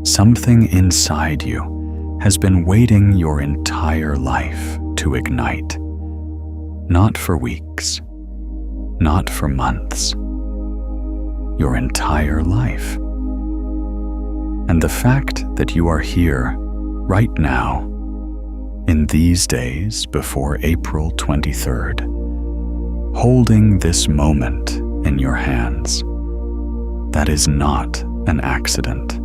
Something inside you has been waiting your entire life to ignite. Not for weeks, not for months, your entire life. And the fact that you are here right now, in these days before April 23rd, holding this moment in your hands, that is not an accident.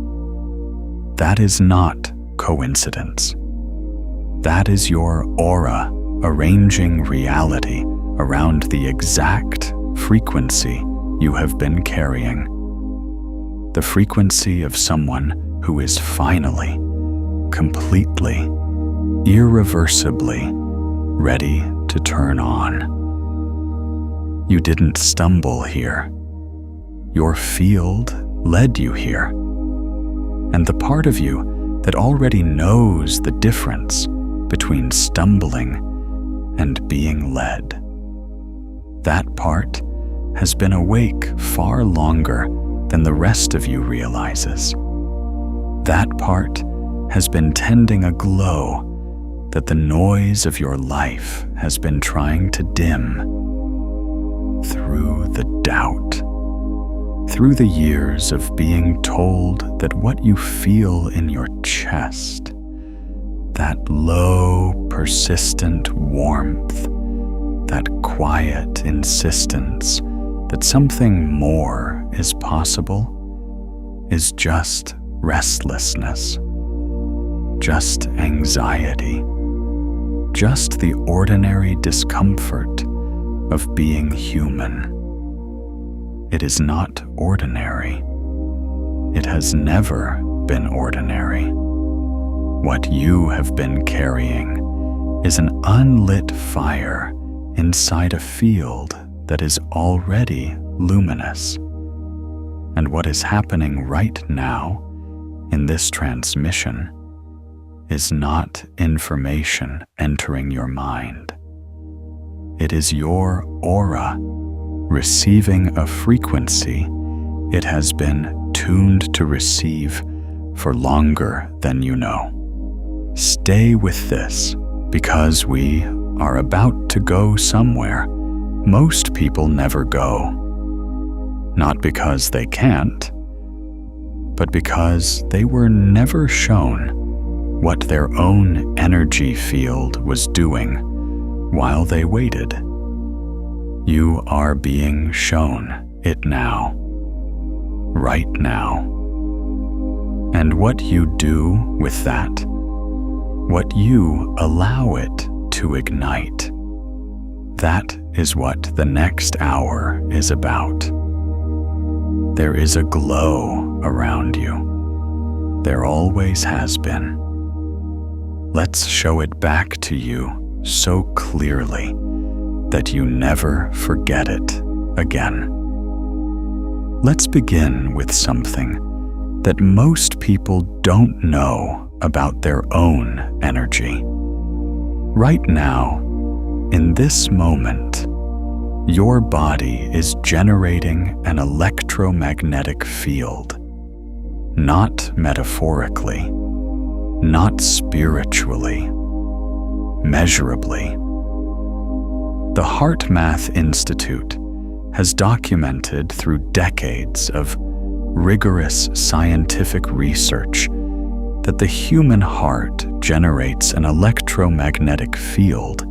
That is not coincidence. That is your aura arranging reality around the exact frequency you have been carrying. The frequency of someone who is finally, completely, irreversibly ready to turn on. You didn't stumble here. Your field led you here. And the part of you that already knows the difference between stumbling and being led, that part has been awake far longer than the rest of you realizes. That part has been tending a glow that the noise of your life has been trying to dim. Through the doubt, through the years of being told that what you feel in your chest, that low, persistent warmth, that quiet insistence that something more is possible, is just restlessness, just anxiety, just the ordinary discomfort of being human. It is not ordinary. It has never been ordinary. What you have been carrying is an unlit fire inside a field that is already luminous. And what is happening right now in this transmission is not information entering your mind. It is your aura receiving a frequency it has been tuned to receive for longer than you know. Stay with this, because we are about to go somewhere most people never go. Not because they can't, but because they were never shown what their own energy field was doing while they waited. You are being shown it now, right now. And what you do with that, what you allow it to ignite, that is what the next hour is about. There is a glow around you. There always has been. Let's show it back to you so clearly that you never forget it again. Let's begin with something that most people don't know about their own energy. Right now, in this moment, your body is generating an electromagnetic field, not metaphorically, not spiritually, measurably. The HeartMath Institute has documented through decades of rigorous scientific research that the human heart generates an electromagnetic field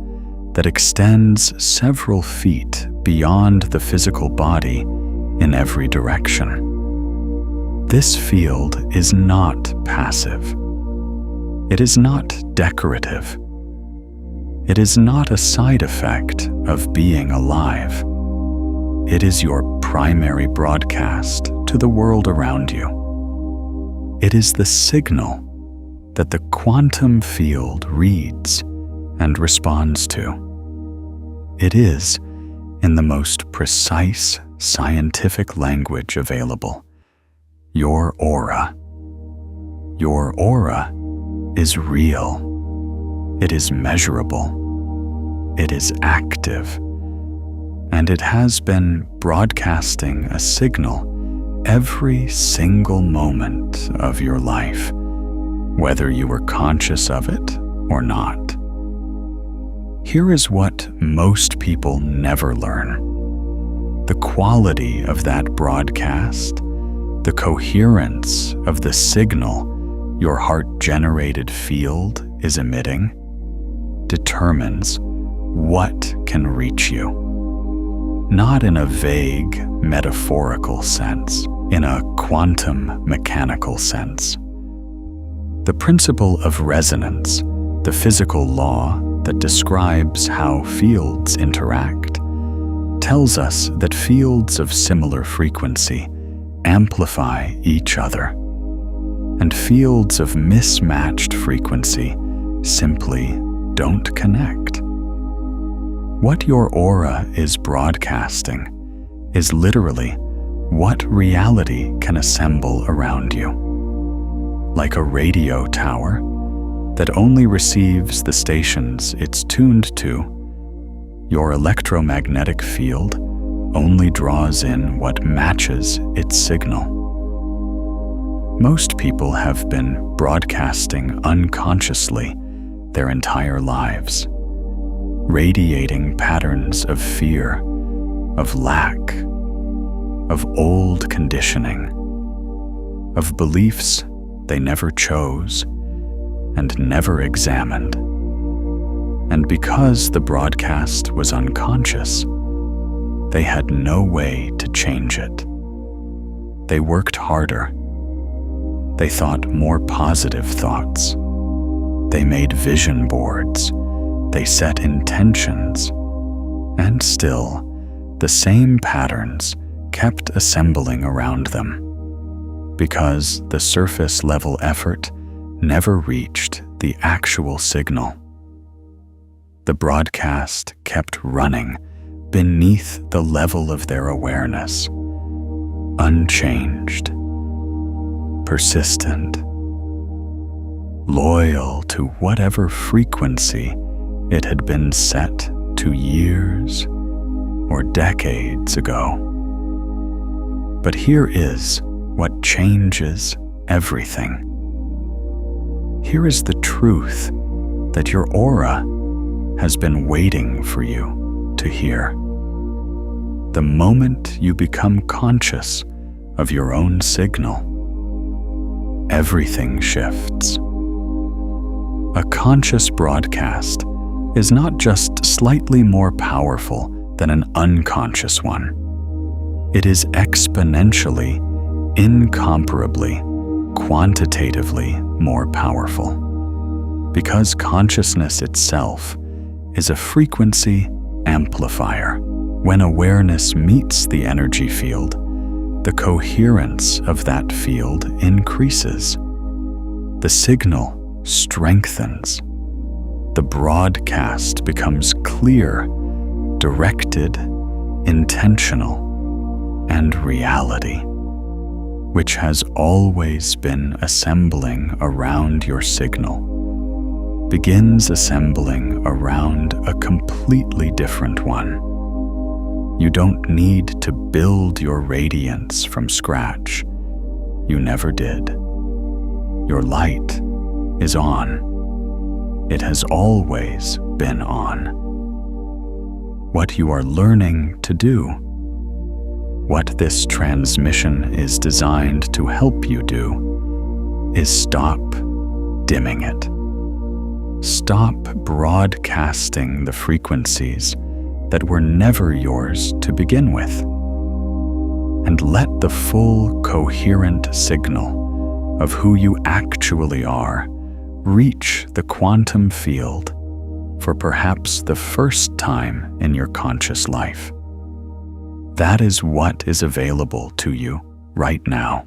that extends several feet beyond the physical body in every direction. This field is not passive. It is not decorative. It is not a side effect of being alive. It is your primary broadcast to the world around you. It is the signal that the quantum field reads and responds to. It is, in the most precise scientific language available, your aura. Your aura is real. It is measurable. It is active. And it has been broadcasting a signal every single moment of your life, whether you were conscious of it or not. Here is what most people never learn. The quality of that broadcast, the coherence of the signal your heart-generated field is emitting, determines what can reach you. Not in a vague, metaphorical sense, in a quantum mechanical sense. The principle of resonance, the physical law that describes how fields interact, tells us that fields of similar frequency amplify each other, and fields of mismatched frequency simply don't connect. What your aura is broadcasting is literally what reality can assemble around you. Like a radio tower that only receives the stations it's tuned to, your electromagnetic field only draws in what matches its signal. Most people have been broadcasting unconsciously their entire lives, radiating patterns of fear, of lack, of old conditioning, of beliefs they never chose and never examined. And because the broadcast was unconscious, they had no way to change it. They worked harder. They thought more positive thoughts. They made vision boards. They set intentions. And still, the same patterns kept assembling around them, because the surface level effort never reached the actual signal. The broadcast kept running beneath the level of their awareness, unchanged, persistent, loyal to whatever frequency it had been set to years or decades ago. But here is what changes everything. Here is the truth that your aura has been waiting for you to hear. The moment you become conscious of your own signal, everything shifts. A conscious broadcast is not just slightly more powerful than an unconscious one. It is exponentially, incomparably, quantitatively more powerful, because consciousness itself is a frequency amplifier. When awareness meets the energy field, the coherence of that field increases. The signal strengthens. The broadcast becomes clear, directed, intentional, and reality, which has always been assembling around your signal, begins assembling around a completely different one. You don't need to build your radiance from scratch. You never did. Your light is on. It has always been on. What you are learning to do, what this transmission is designed to help you do, is stop dimming it. Stop broadcasting the frequencies that were never yours to begin with, and let the full coherent signal of who you actually are reach the quantum field for perhaps the first time in your conscious life. That is what is available to you right now.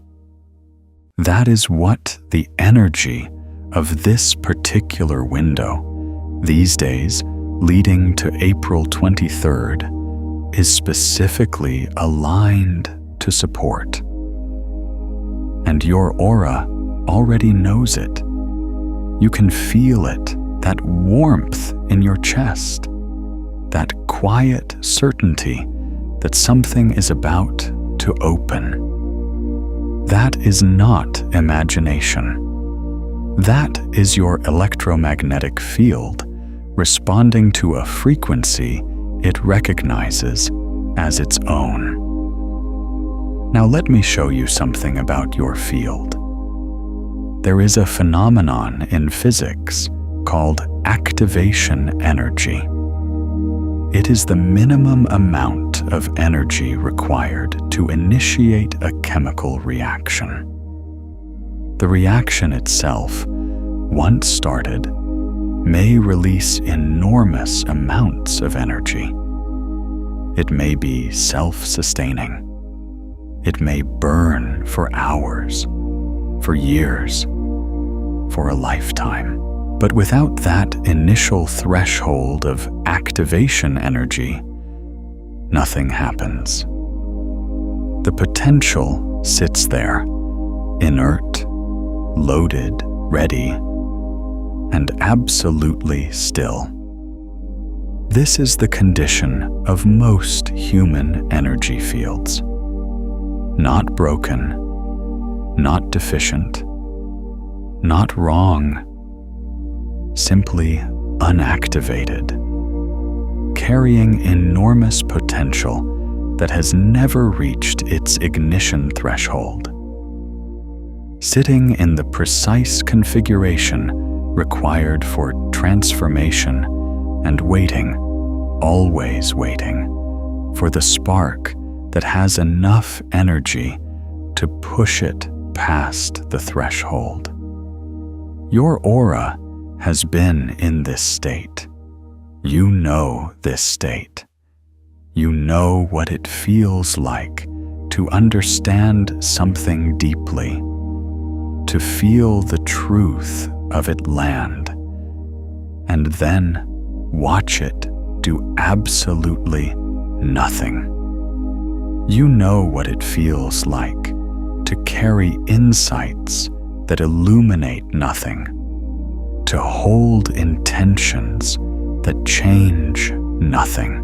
That is what the energy of this particular window, these days leading to April 23rd, is specifically aligned to support. And your aura already knows it. You can feel it, that warmth in your chest, that quiet certainty that something is about to open. That is not imagination. That is your electromagnetic field responding to a frequency it recognizes as its own. Now let me show you something about your field. There is a phenomenon in physics called activation energy. It is the minimum amount of energy required to initiate a chemical reaction. The reaction itself, once started, may release enormous amounts of energy. It may be self-sustaining. It may burn for hours, for years, for a lifetime. But without that initial threshold of activation energy, nothing happens. The potential sits there, inert, loaded, ready, and absolutely still. This is the condition of most human energy fields. Not broken, not deficient, not wrong, simply unactivated, carrying enormous potential that has never reached its ignition threshold. Sitting in the precise configuration required for transformation and waiting, always waiting, for the spark that has enough energy to push it past the threshold. Your aura has been in this state. You know this state. You know what it feels like to understand something deeply, to feel the truth of it land, and then watch it do absolutely nothing. You know what it feels like to carry insights that illuminate nothing, to hold intentions that change nothing,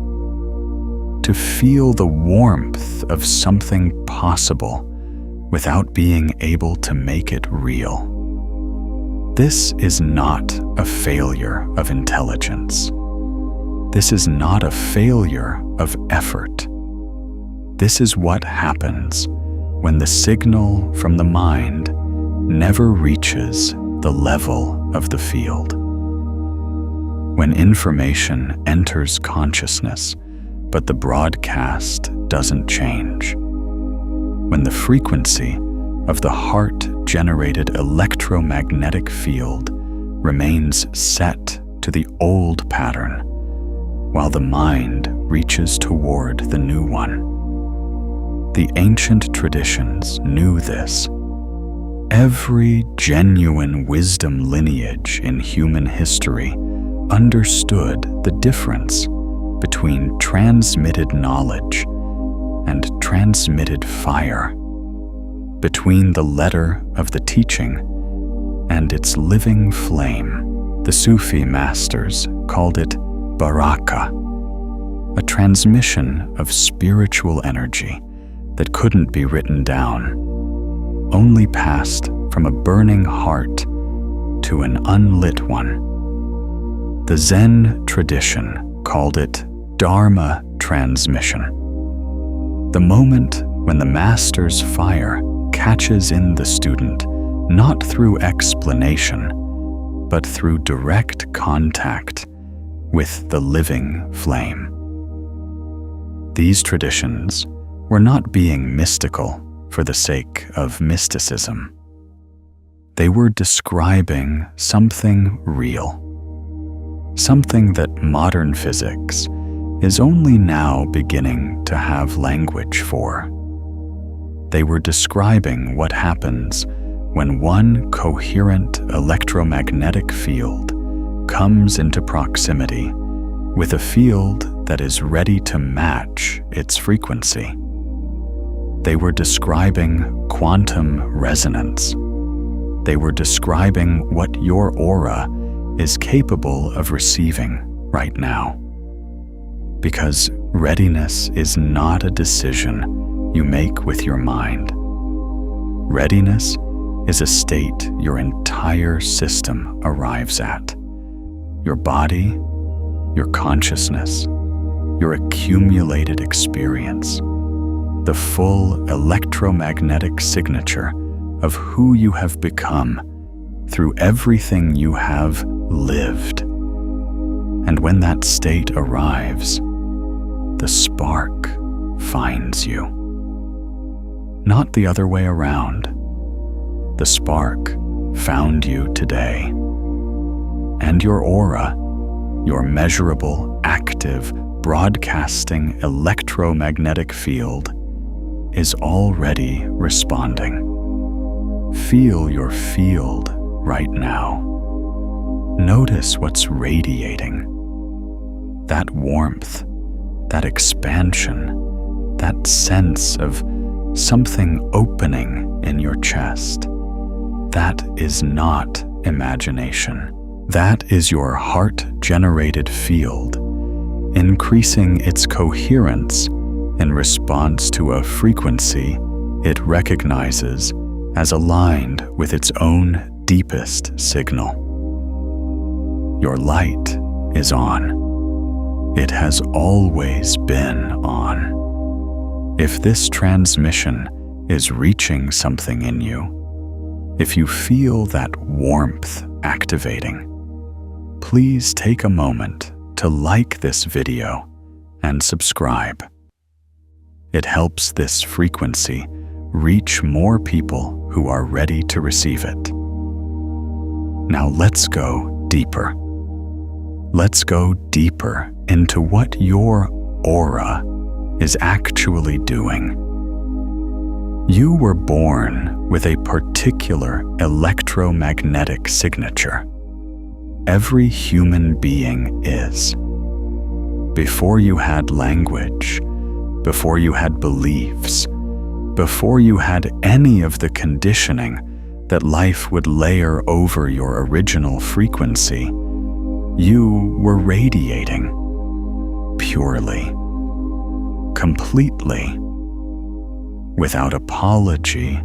to feel the warmth of something possible without being able to make it real. This is not a failure of intelligence. This is not a failure of effort. This is what happens when the signal from the mind never reaches the level of the field. When information enters consciousness, but the broadcast doesn't change. When the frequency of the heart-generated electromagnetic field remains set to the old pattern, while the mind reaches toward the new one. The ancient traditions knew this. Every genuine wisdom lineage in human history understood the difference between transmitted knowledge and transmitted fire, between the letter of the teaching and its living flame. The Sufi masters called it baraka, a transmission of spiritual energy that couldn't be written down, only passed from a burning heart to an unlit one. The Zen tradition called it Dharma transmission. The moment when the master's fire catches in the student, not through explanation, but through direct contact with the living flame. These traditions were not being mystical for the sake of mysticism. They were describing something real, something that modern physics is only now beginning to have language for. They were describing what happens when one coherent electromagnetic field comes into proximity with a field that is ready to match its frequency. They were describing quantum resonance. They were describing what your aura is capable of receiving right now. Because readiness is not a decision you make with your mind. Readiness is a state your entire system arrives at. Your body, your consciousness, your accumulated experience, the full electromagnetic signature of who you have become through everything you have lived. And when that state arrives, the spark finds you. Not the other way around. The spark found you today. And your aura, your measurable, active, broadcasting electromagnetic field, is already responding. Feel your field right now. Notice what's radiating. That warmth, that expansion, that sense of something opening in your chest. That is not imagination. That is your heart-generated field, increasing its coherence in response to a frequency it recognizes as aligned with its own deepest signal. Your light is on. It has always been on. If this transmission is reaching something in you, if you feel that warmth activating, please take a moment to like this video and subscribe. It helps this frequency reach more people who are ready to receive it. Now let's go deeper. Let's go deeper into what your aura is actually doing. You were born with a particular electromagnetic signature. Every human being is. Before you had language, before you had beliefs, before you had any of the conditioning that life would layer over your original frequency, you were radiating purely, completely, without apology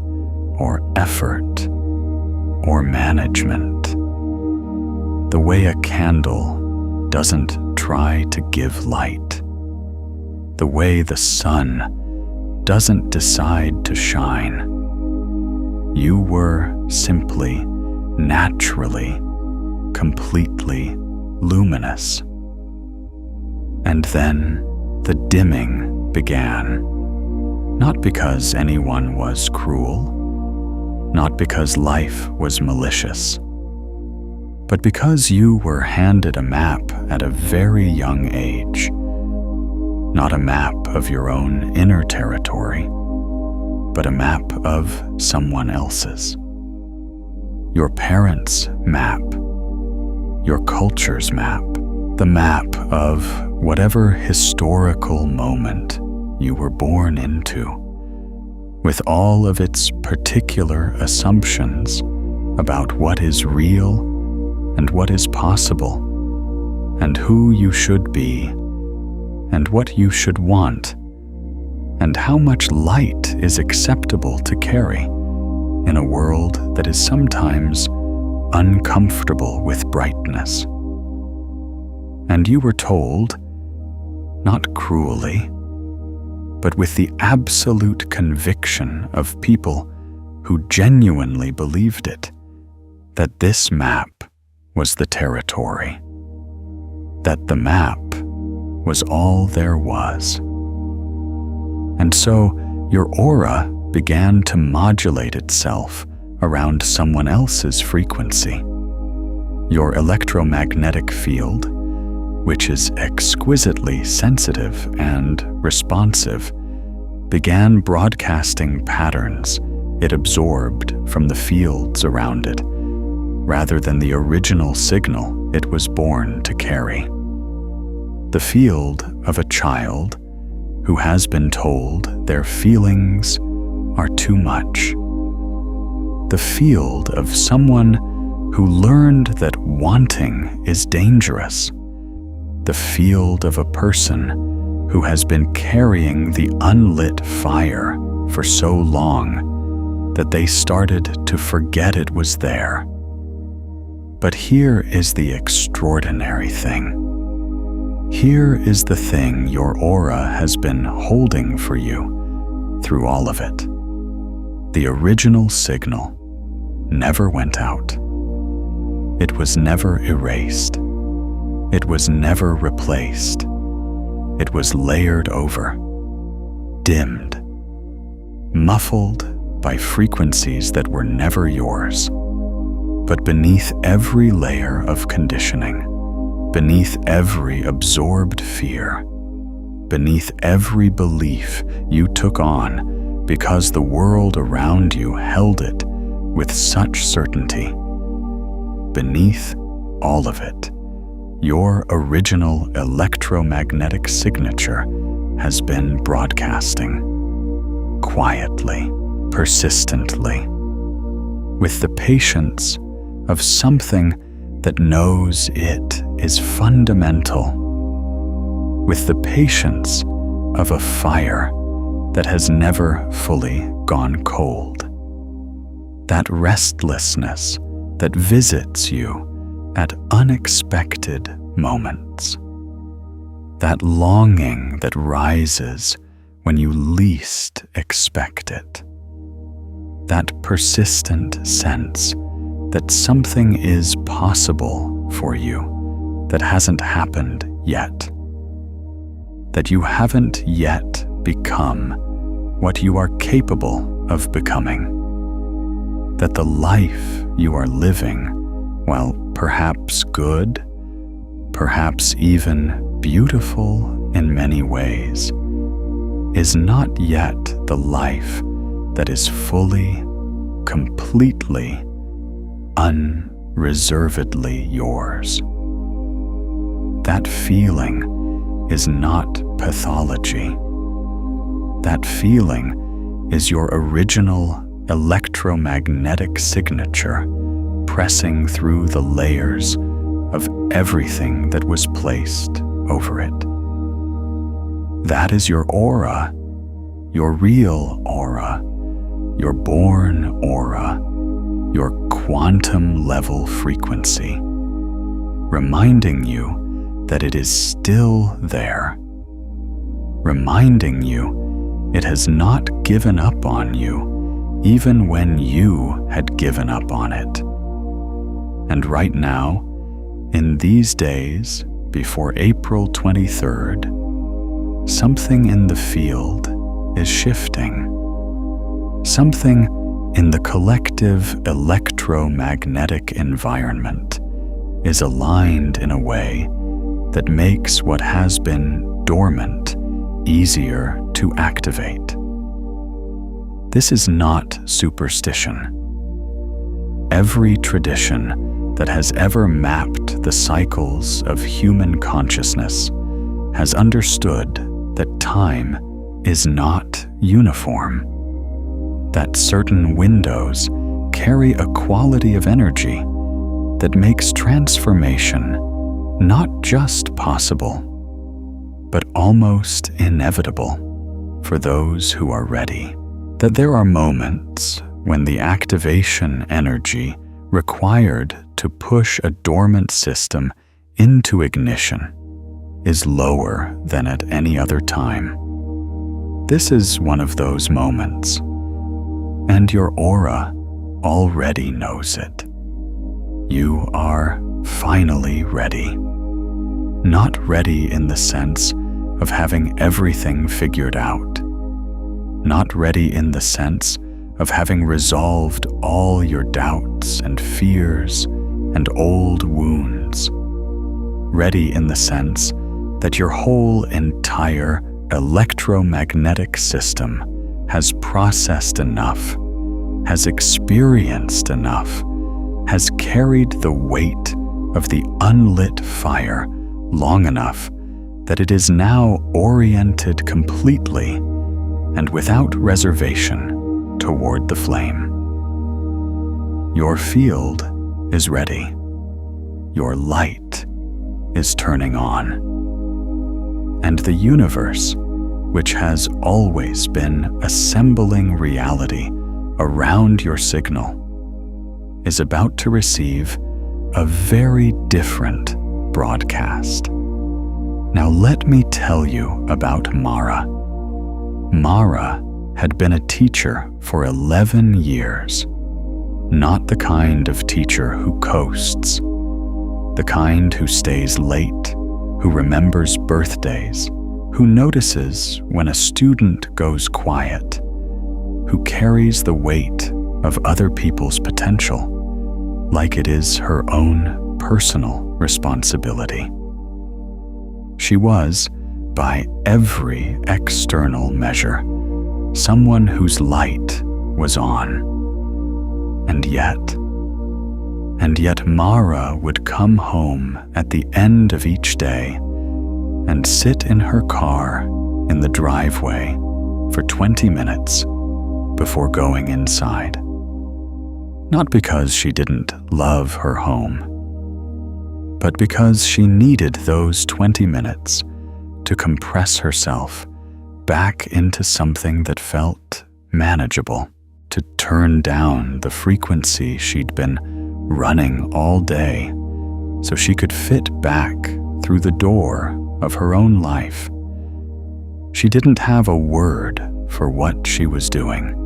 or effort or management. The way a candle doesn't try to give light. The way the sun doesn't decide to shine. You were simply, naturally, completely luminous. And then the dimming began. Not because anyone was cruel, not because life was malicious, but because you were handed a map at a very young age. Not a map of your own inner territory, but a map of someone else's. Your parents' map, your culture's map, the map of whatever historical moment you were born into, with all of its particular assumptions about what is real and what is possible, and who you should be, and what you should want, and how much light is acceptable to carry in a world that is sometimes uncomfortable with brightness. And you were told, not cruelly, but with the absolute conviction of people who genuinely believed it, that this map was the territory, that the map was all there was. And so your aura began to modulate itself around someone else's frequency. Your electromagnetic field, which is exquisitely sensitive and responsive, began broadcasting patterns it absorbed from the fields around it, rather than the original signal it was born to carry. The field of a child who has been told their feelings are too much. The field of someone who learned that wanting is dangerous. The field of a person who has been carrying the unlit fire for so long that they started to forget it was there. But here is the extraordinary thing. Here is the thing your aura has been holding for you through all of it. The original signal never went out. It was never erased. It was never replaced. It was layered over, dimmed, muffled by frequencies that were never yours. But beneath every layer of conditioning, beneath every absorbed fear, beneath every belief you took on because the world around you held it with such certainty, beneath all of it, your original electromagnetic signature has been broadcasting, quietly, persistently, with the patience of something that knows it is fundamental, with the patience of a fire that has never fully gone cold. That restlessness that visits you at unexpected moments. That longing that rises when you least expect it. That persistent sense that something is possible for you that hasn't happened yet. That you haven't yet become what you are capable of becoming. That the life you are living, while perhaps good, perhaps even beautiful in many ways, is not yet the life that is fully, completely, unreservedly yours. That feeling is not pathology. That feeling is your original electromagnetic signature pressing through the layers of everything that was placed over it. That is your aura, your real aura, your born aura, your quantum level frequency, reminding you that it is still there, reminding you it has not given up on you even when you had given up on it. And right now, in these days before April 23rd, something in the field is shifting. Something in the collective electromagnetic environment is aligned in a way that makes what has been dormant easier to activate. This is not superstition. Every tradition that has ever mapped the cycles of human consciousness has understood that time is not uniform, that certain windows carry a quality of energy that makes transformation not just possible, but almost inevitable for those who are ready. That there are moments when the activation energy required to push a dormant system into ignition is lower than at any other time. This is one of those moments, and your aura already knows it. You are finally ready. Not ready in the sense of having everything figured out. Not ready in the sense of having resolved all your doubts and fears and old wounds. Ready in the sense that your whole entire electromagnetic system has processed enough, has experienced enough, has carried the weight of the unlit fire long enough that it is now oriented completely and without reservation toward the flame. Your field is ready. Your light is turning on. And the universe, which has always been assembling reality around your signal is about to receive a very different broadcast. Now let me tell you about Mara. Mara had been a teacher for 11 years. Not the kind of teacher who coasts, the kind who stays late, who remembers birthdays, who notices when a student goes quiet, who carries the weight of other people's potential like it is her own personal responsibility. She was, by every external measure, someone whose light was on. And yet Mara would come home at the end of each day and sit in her car in the driveway for 20 minutes before going inside. Not because she didn't love her home, but because she needed those 20 minutes to compress herself back into something that felt manageable, to turn down the frequency she'd been running all day so she could fit back through the door of her own life. She didn't have a word for what she was doing.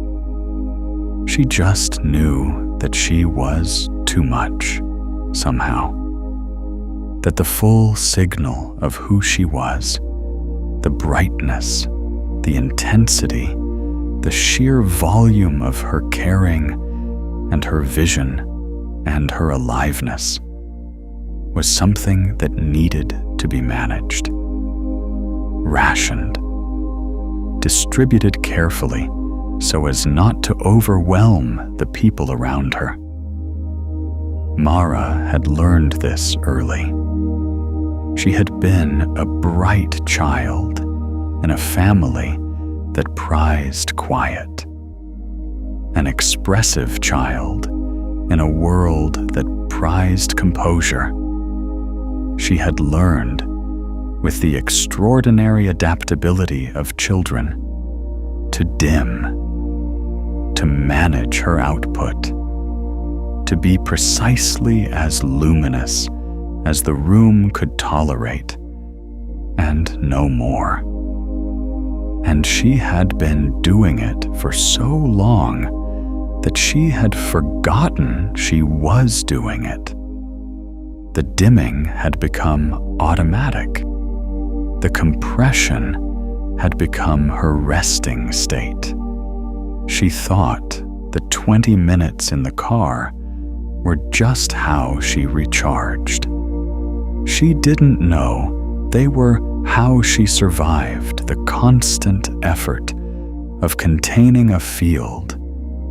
She just knew that she was too much, somehow. That the full signal of who she was, the brightness, the intensity, the sheer volume of her caring and her vision and her aliveness was something that needed to be managed, rationed, distributed carefully so as not to overwhelm the people around her. Mara had learned this early. She had been a bright child in a family that prized quiet, an expressive child in a world that prized composure. She had learned, with the extraordinary adaptability of children, to dim, to manage her output, to be precisely as luminous as the room could tolerate, and no more. And she had been doing it for so long that she had forgotten she was doing it. The dimming had become automatic. The compression had become her resting state. She thought the 20 minutes in the car were just how she recharged. She didn't know they were how she survived the constant effort of containing a field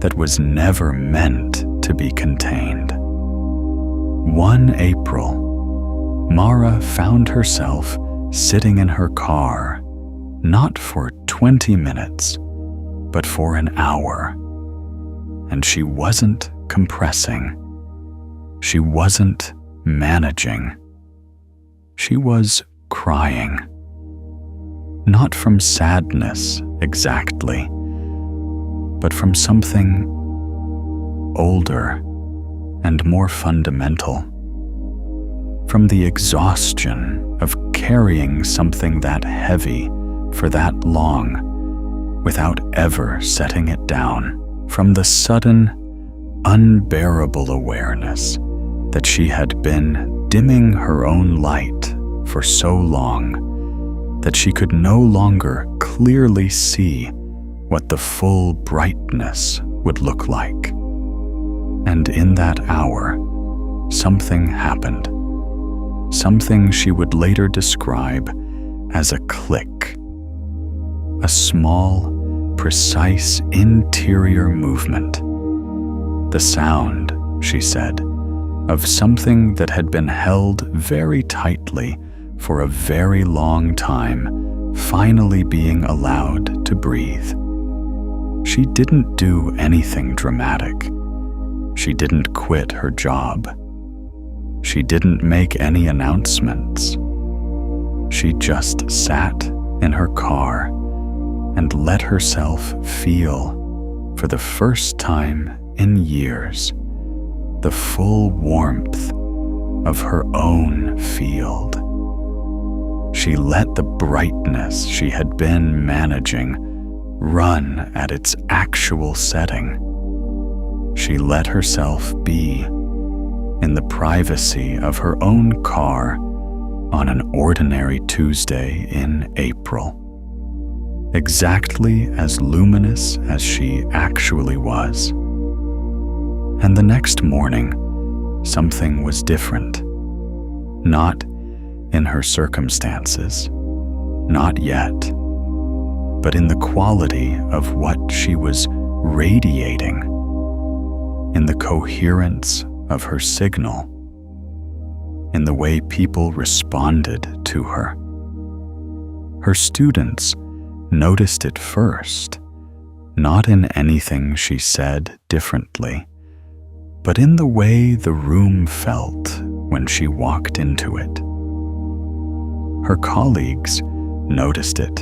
that was never meant to be contained. One April, Mara found herself sitting in her car, not for 20 minutes, but for an hour. And she wasn't compressing. She wasn't managing. She was crying. Not from sadness exactly, but from something older and more fundamental. From the exhaustion of carrying something that heavy for that long without ever setting it down. From the sudden, unbearable awareness that she had been dimming her own light for so long that she could no longer clearly see what the full brightness would look like. And in that hour, something happened. Something she would later describe as a click. A small, precise interior movement. The sound, she said, of something that had been held very tightly for a very long time, finally being allowed to breathe. She didn't do anything dramatic. She didn't quit her job. She didn't make any announcements. She just sat in her car and let herself feel for the first time in years, the full warmth of her own field. She let the brightness she had been managing run at its actual setting. She let herself be in the privacy of her own car on an ordinary Tuesday in April, exactly as luminous as she actually was. And the next morning, something was different. Not in her circumstances, not yet, but in the quality of what she was radiating, in the coherence of her signal, in the way people responded to her. Her students noticed it first, not in anything she said differently, but in the way the room felt when she walked into it. Her colleagues noticed it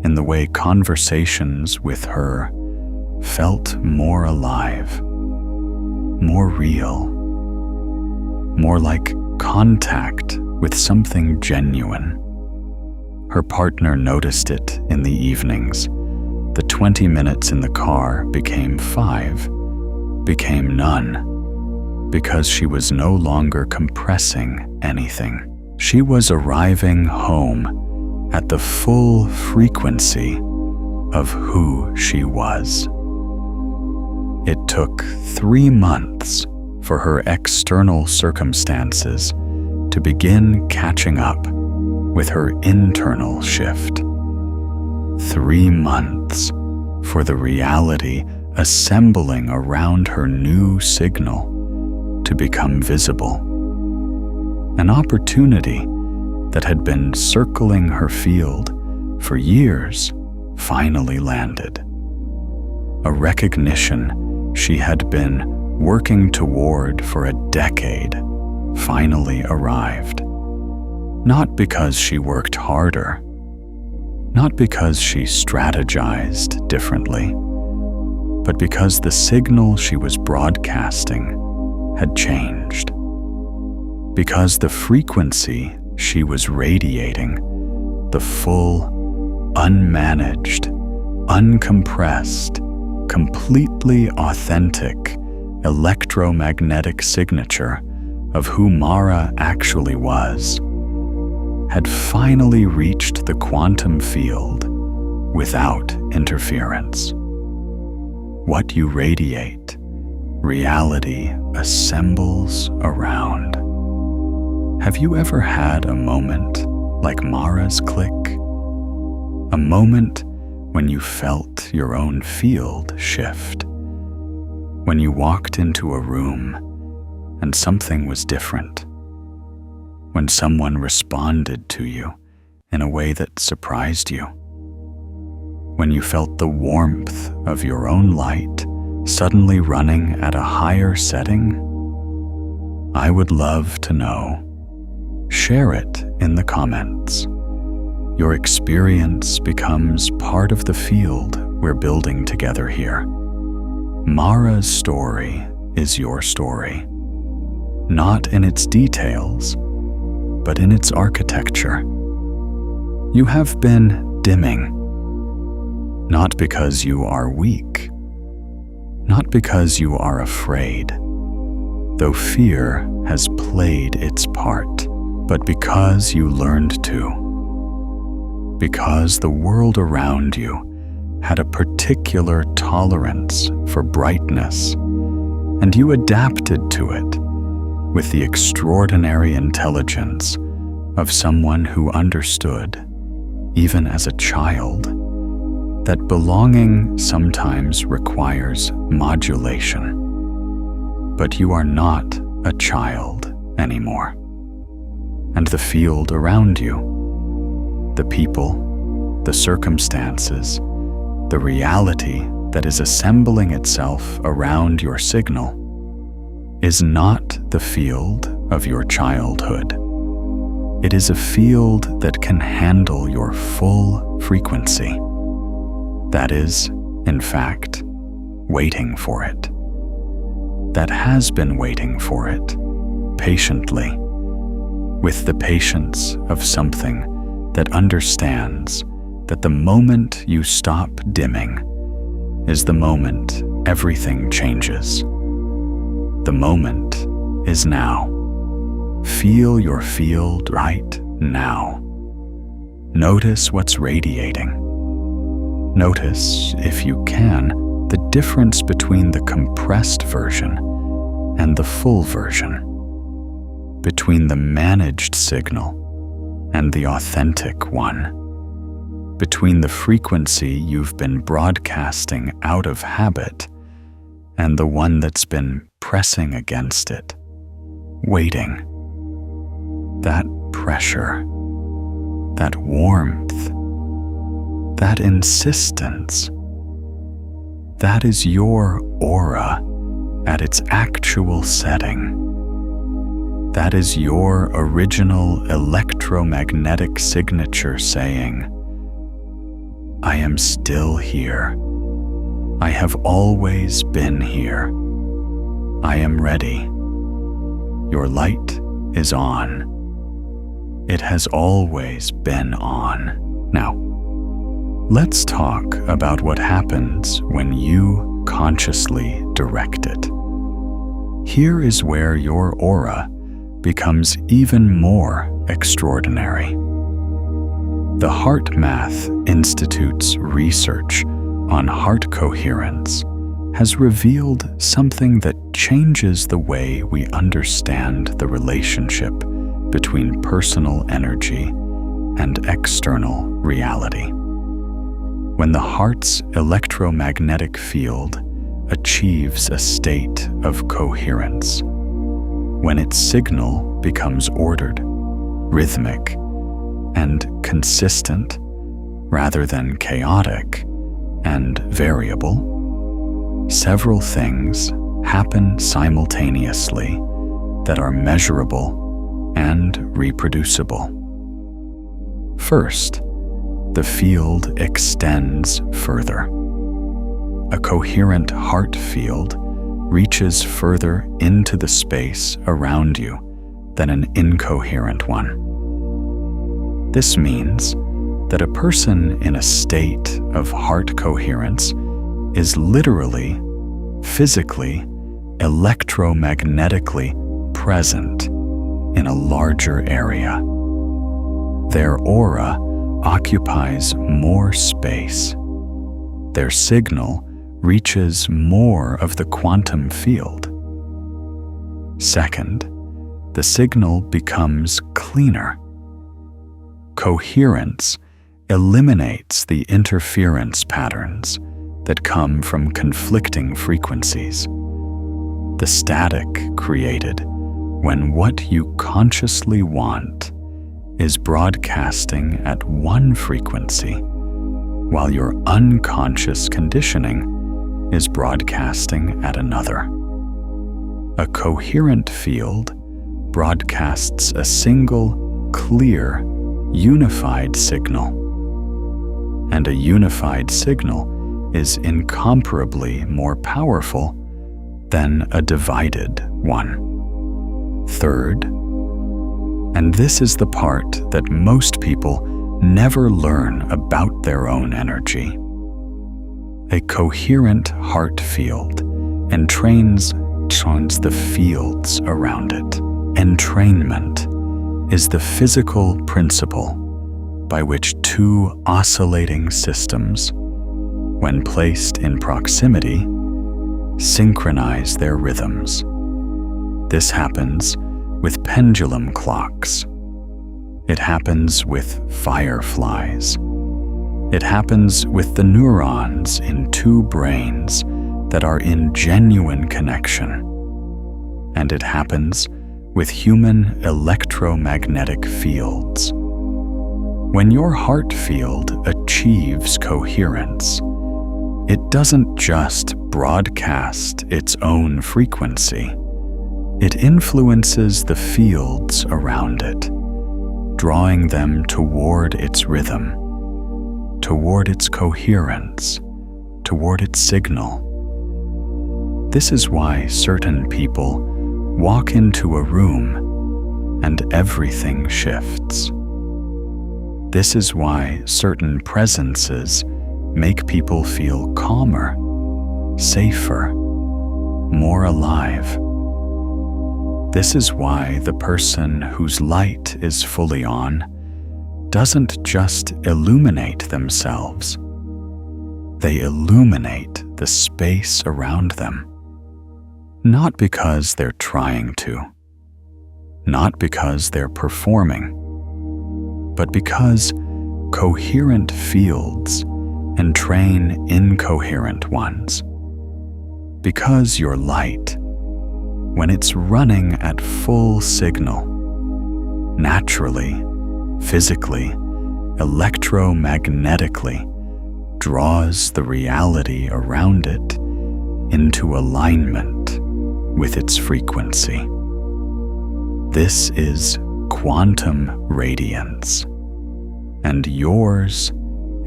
in the way conversations with her felt more alive, more real, more like contact with something genuine. Her partner noticed it in the evenings. The 20 minutes in the car became 5, became none, because she was no longer compressing anything. She was arriving home at the full frequency of who she was. It took 3 months for her external circumstances to begin catching up with her internal shift. 3 months for the reality assembling around her new signal to become visible. An opportunity that had been circling her field for years finally landed. A recognition she had been working toward for a decade finally arrived. Not because she worked harder, not because she strategized differently, but because the signal she was broadcasting had changed. Because the frequency she was radiating, the full, unmanaged, uncompressed, completely authentic electromagnetic signature of who Mara actually was, had finally reached the quantum field without interference. What you radiate, reality assembles around. Have you ever had a moment like Mara's click? A moment when you felt your own field shift? When you walked into a room and something was different? When someone responded to you in a way that surprised you? When you felt the warmth of your own light suddenly running at a higher setting? I would love to know. Share it in the comments. Your experience becomes part of the field we're building together here. Mara's story is your story, not in its details, but in its architecture. You have been dimming, not because you are weak, not because you are afraid, though fear has played its part, but because you learned to. Because the world around you had a particular tolerance for brightness, and you adapted to it with the extraordinary intelligence of someone who understood, even as a child, that belonging sometimes requires modulation. But you are not a child anymore. And the field around you, the people, the circumstances, the reality that is assembling itself around your signal is not the field of your childhood. It is a field that can handle your full frequency. That is, in fact, waiting for it, that has been waiting for it patiently, with the patience of something that understands that the moment you stop dimming is the moment everything changes. The moment is now. Feel your field right now. Notice what's radiating. Notice, if you can, the difference between the compressed version and the full version, between the managed signal and the authentic one, between the frequency you've been broadcasting out of habit and the one that's been pressing against it, waiting. That pressure, that warmth, that insistence, that is your aura at its actual setting. That is your original electromagnetic signature saying, I am still here. I have always been here. I am ready. Your light is on. It has always been on. Now, let's talk about what happens when you consciously direct it. Here is where your aura becomes even more extraordinary. The HeartMath Institute's research on heart coherence has revealed something that changes the way we understand the relationship between personal energy and external reality. When the heart's electromagnetic field achieves a state of coherence, when its signal becomes ordered, rhythmic, and consistent rather than chaotic and variable, several things happen simultaneously that are measurable and reproducible. First, the field extends further. A coherent heart field reaches further into the space around you than an incoherent one. This means that a person in a state of heart coherence is literally, physically, electromagnetically present in a larger area. Their aura occupies more space. Their signal reaches more of the quantum field. Second, the signal becomes cleaner. Coherence eliminates the interference patterns that come from conflicting frequencies. The static created when what you consciously want is broadcasting at one frequency, while your unconscious conditioning is broadcasting at another. A coherent field broadcasts a single, clear, unified signal. And a unified signal is incomparably more powerful than a divided one. Third, and this is the part that most people never learn about their own energy, a coherent heart field entrains the fields around it. Entrainment is the physical principle by which two oscillating systems, when placed in proximity, synchronize their rhythms. This happens with pendulum clocks. It happens with fireflies. It happens with the neurons in two brains that are in genuine connection. And it happens with human electromagnetic fields. When your heart field achieves coherence, it doesn't just broadcast its own frequency. It influences the fields around it, drawing them toward its rhythm, toward its coherence, toward its signal, This is why certain people walk into a room and everything shifts. This is why certain presences make people feel calmer, safer, more alive. This is why the person whose light is fully on doesn't just illuminate themselves. They illuminate the space around them. Not because they're trying to, not because they're performing, but because coherent fields entrain incoherent ones. Because your light, when it's running at full signal, naturally, physically, electromagnetically, draws the reality around it into alignment with its frequency. This is quantum radiance, and yours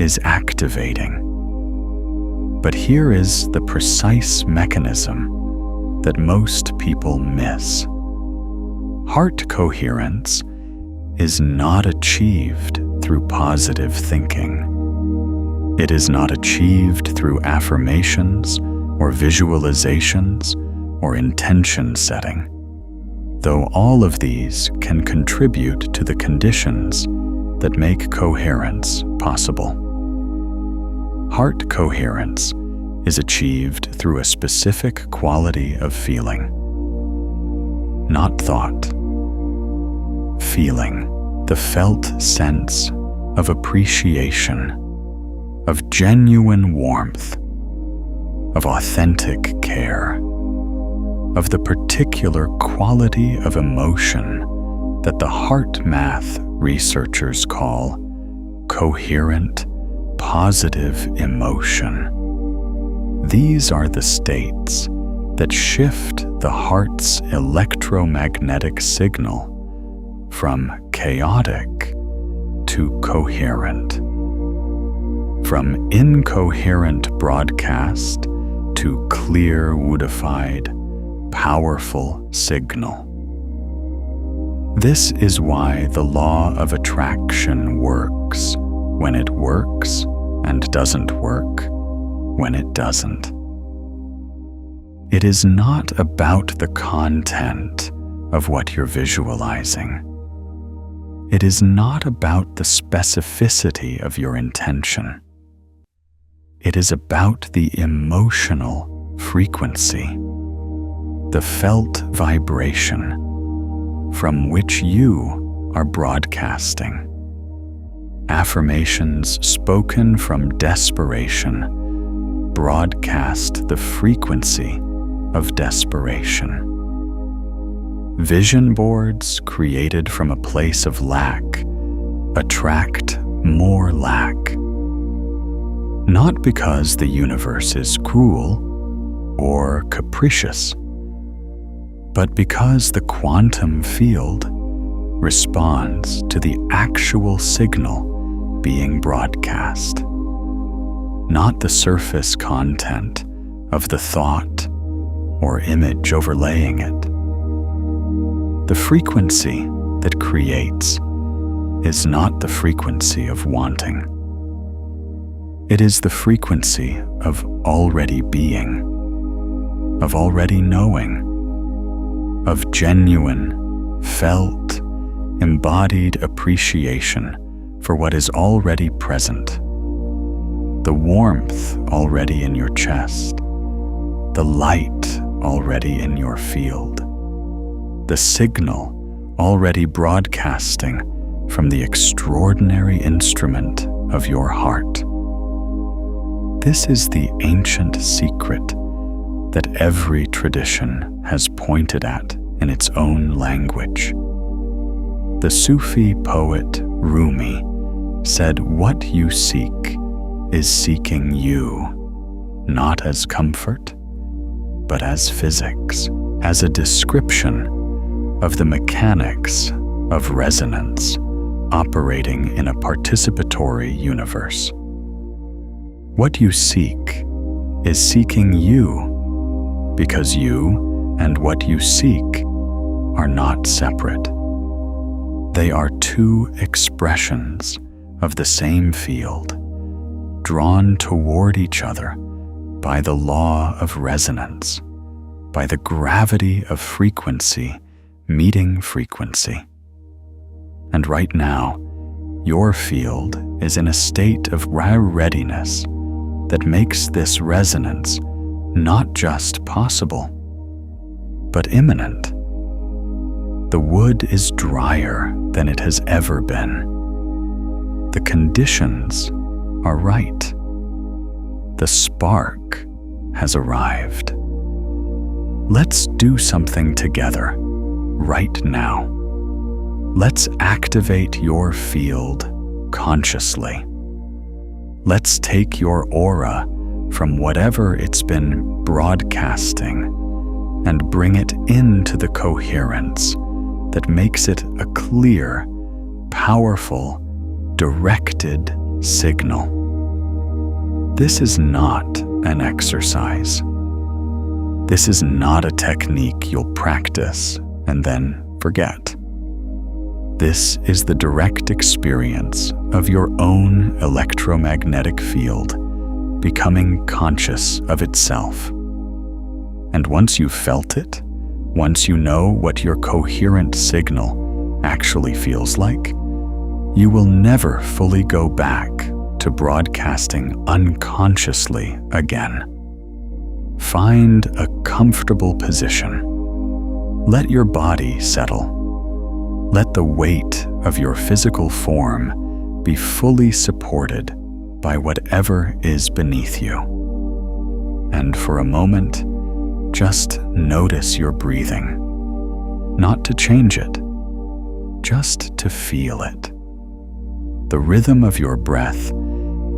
is activating. But here is the precise mechanism that most people miss. Heart coherence is not achieved through positive thinking. It is not achieved through affirmations or visualizations or intention setting, though all of these can contribute to the conditions that make coherence possible. Heart coherence is achieved through a specific quality of feeling. Not thought. Feeling, the felt sense of appreciation, of genuine warmth, of authentic care, of the particular quality of emotion that the HeartMath researchers call coherent, positive emotion. These are the states that shift the heart's electromagnetic signal from chaotic to coherent, from incoherent broadcast to clear, woodified, powerful signal. This is why the law of attraction works when it works and doesn't work when it doesn't. It is not about the content of what you're visualizing. It is not about the specificity of your intention. It is about the emotional frequency, the felt vibration from which you are broadcasting. Affirmations spoken from desperation broadcast the frequency of desperation. Vision boards created from a place of lack attract more lack. Not because the universe is cruel or capricious, but because the quantum field responds to the actual signal being broadcast, not the surface content of the thought or image overlaying it. The frequency that creates is not the frequency of wanting. It is the frequency of already being, of already knowing, of genuine, felt, embodied appreciation for what is already present. The warmth already in your chest, the light already in your field, the signal already broadcasting from the extraordinary instrument of your heart. This is the ancient secret that every tradition has pointed at in its own language. The Sufi poet Rumi said, "What you seek is seeking you, not as comfort, but as physics, as a description of the mechanics of resonance operating in a participatory universe. What you seek is seeking you, because you and what you seek are not separate. They are two expressions of the same field, drawn toward each other by the law of resonance, by the gravity of frequency meeting frequency. And right now, your field is in a state of readiness that makes this resonance not just possible, but imminent. The wood is drier than it has ever been. The conditions are right. The spark has arrived. Let's do something together right now. Let's activate your field consciously. Let's take your aura from whatever it's been broadcasting and bring it into the coherence that makes it a clear, powerful, directed signal. This is not an exercise. This is not a technique you'll practice and then forget. This is the direct experience of your own electromagnetic field becoming conscious of itself. And once you've felt it, once you know what your coherent signal actually feels like, you will never fully go back to broadcasting unconsciously again. Find a comfortable position. Let your body settle. Let the weight of your physical form be fully supported by whatever is beneath you. And for a moment, just notice your breathing. Not to change it, just to feel it. The rhythm of your breath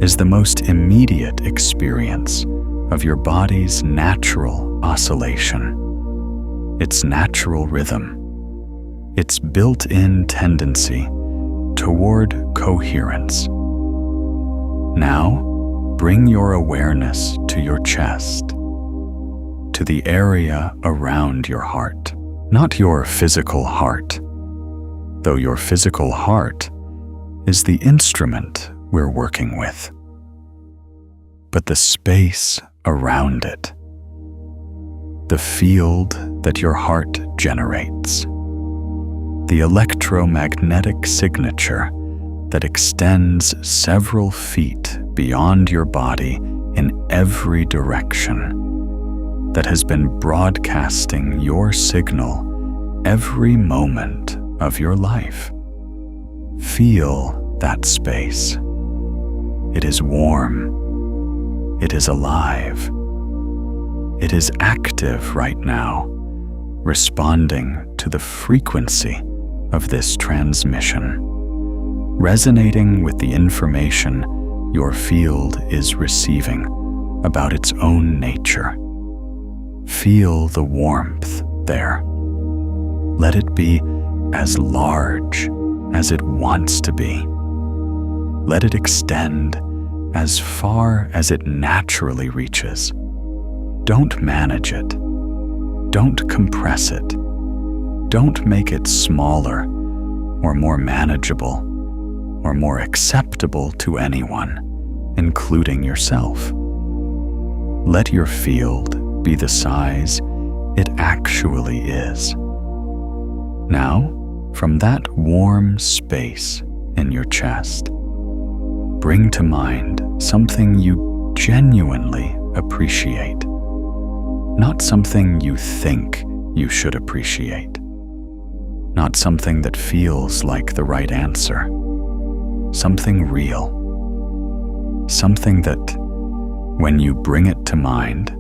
is the most immediate experience of your body's natural oscillation, its natural rhythm, its built-in tendency toward coherence. Now, bring your awareness to your chest, to the area around your heart, not your physical heart, though your physical heart is the instrument we're working with, but the space around it, the field that your heart generates, the electromagnetic signature that extends several feet beyond your body in every direction, that has been broadcasting your signal every moment of your life. Feel that space. It is warm. It is alive. It is active right now, responding to the frequency of this transmission, resonating with the information your field is receiving about its own nature. Feel the warmth there. Let it be as large as it wants to be. Let it extend as far as it naturally reaches. Don't manage it. Don't compress it. Don't make it smaller or more manageable or more acceptable to anyone, including yourself. Let your field be the size it actually is. Now, from that warm space in your chest, bring to mind something you genuinely appreciate, not something you think you should appreciate, not something that feels like the right answer, something real, something that, when you bring it to mind,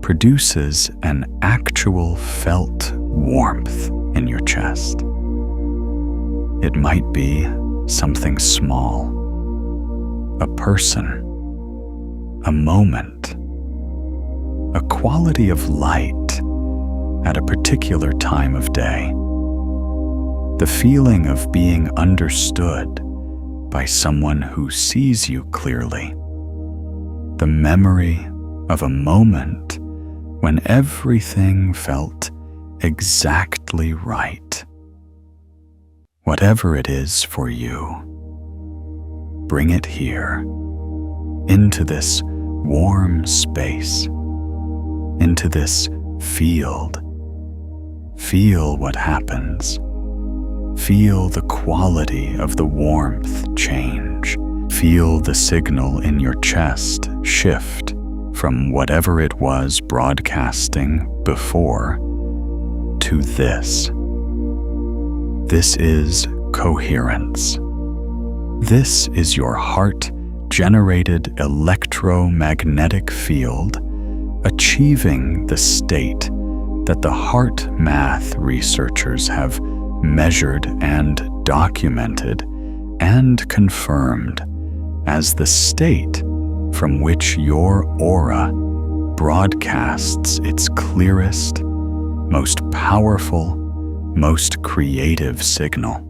produces an actual felt warmth in your chest. It might be something small, a person, a moment, a quality of light at a particular time of day, the feeling of being understood by someone who sees you clearly, the memory of a moment when everything felt exactly right. Whatever it is for you, bring it here, into this warm space, into this field. Feel what happens. Feel the quality of the warmth change. Feel the signal in your chest shift from whatever it was broadcasting before to this. This is coherence. This is your heart-generated electromagnetic field achieving the state that the HeartMath researchers have measured and documented and confirmed as the state from which your aura broadcasts its clearest, most powerful, most creative signal.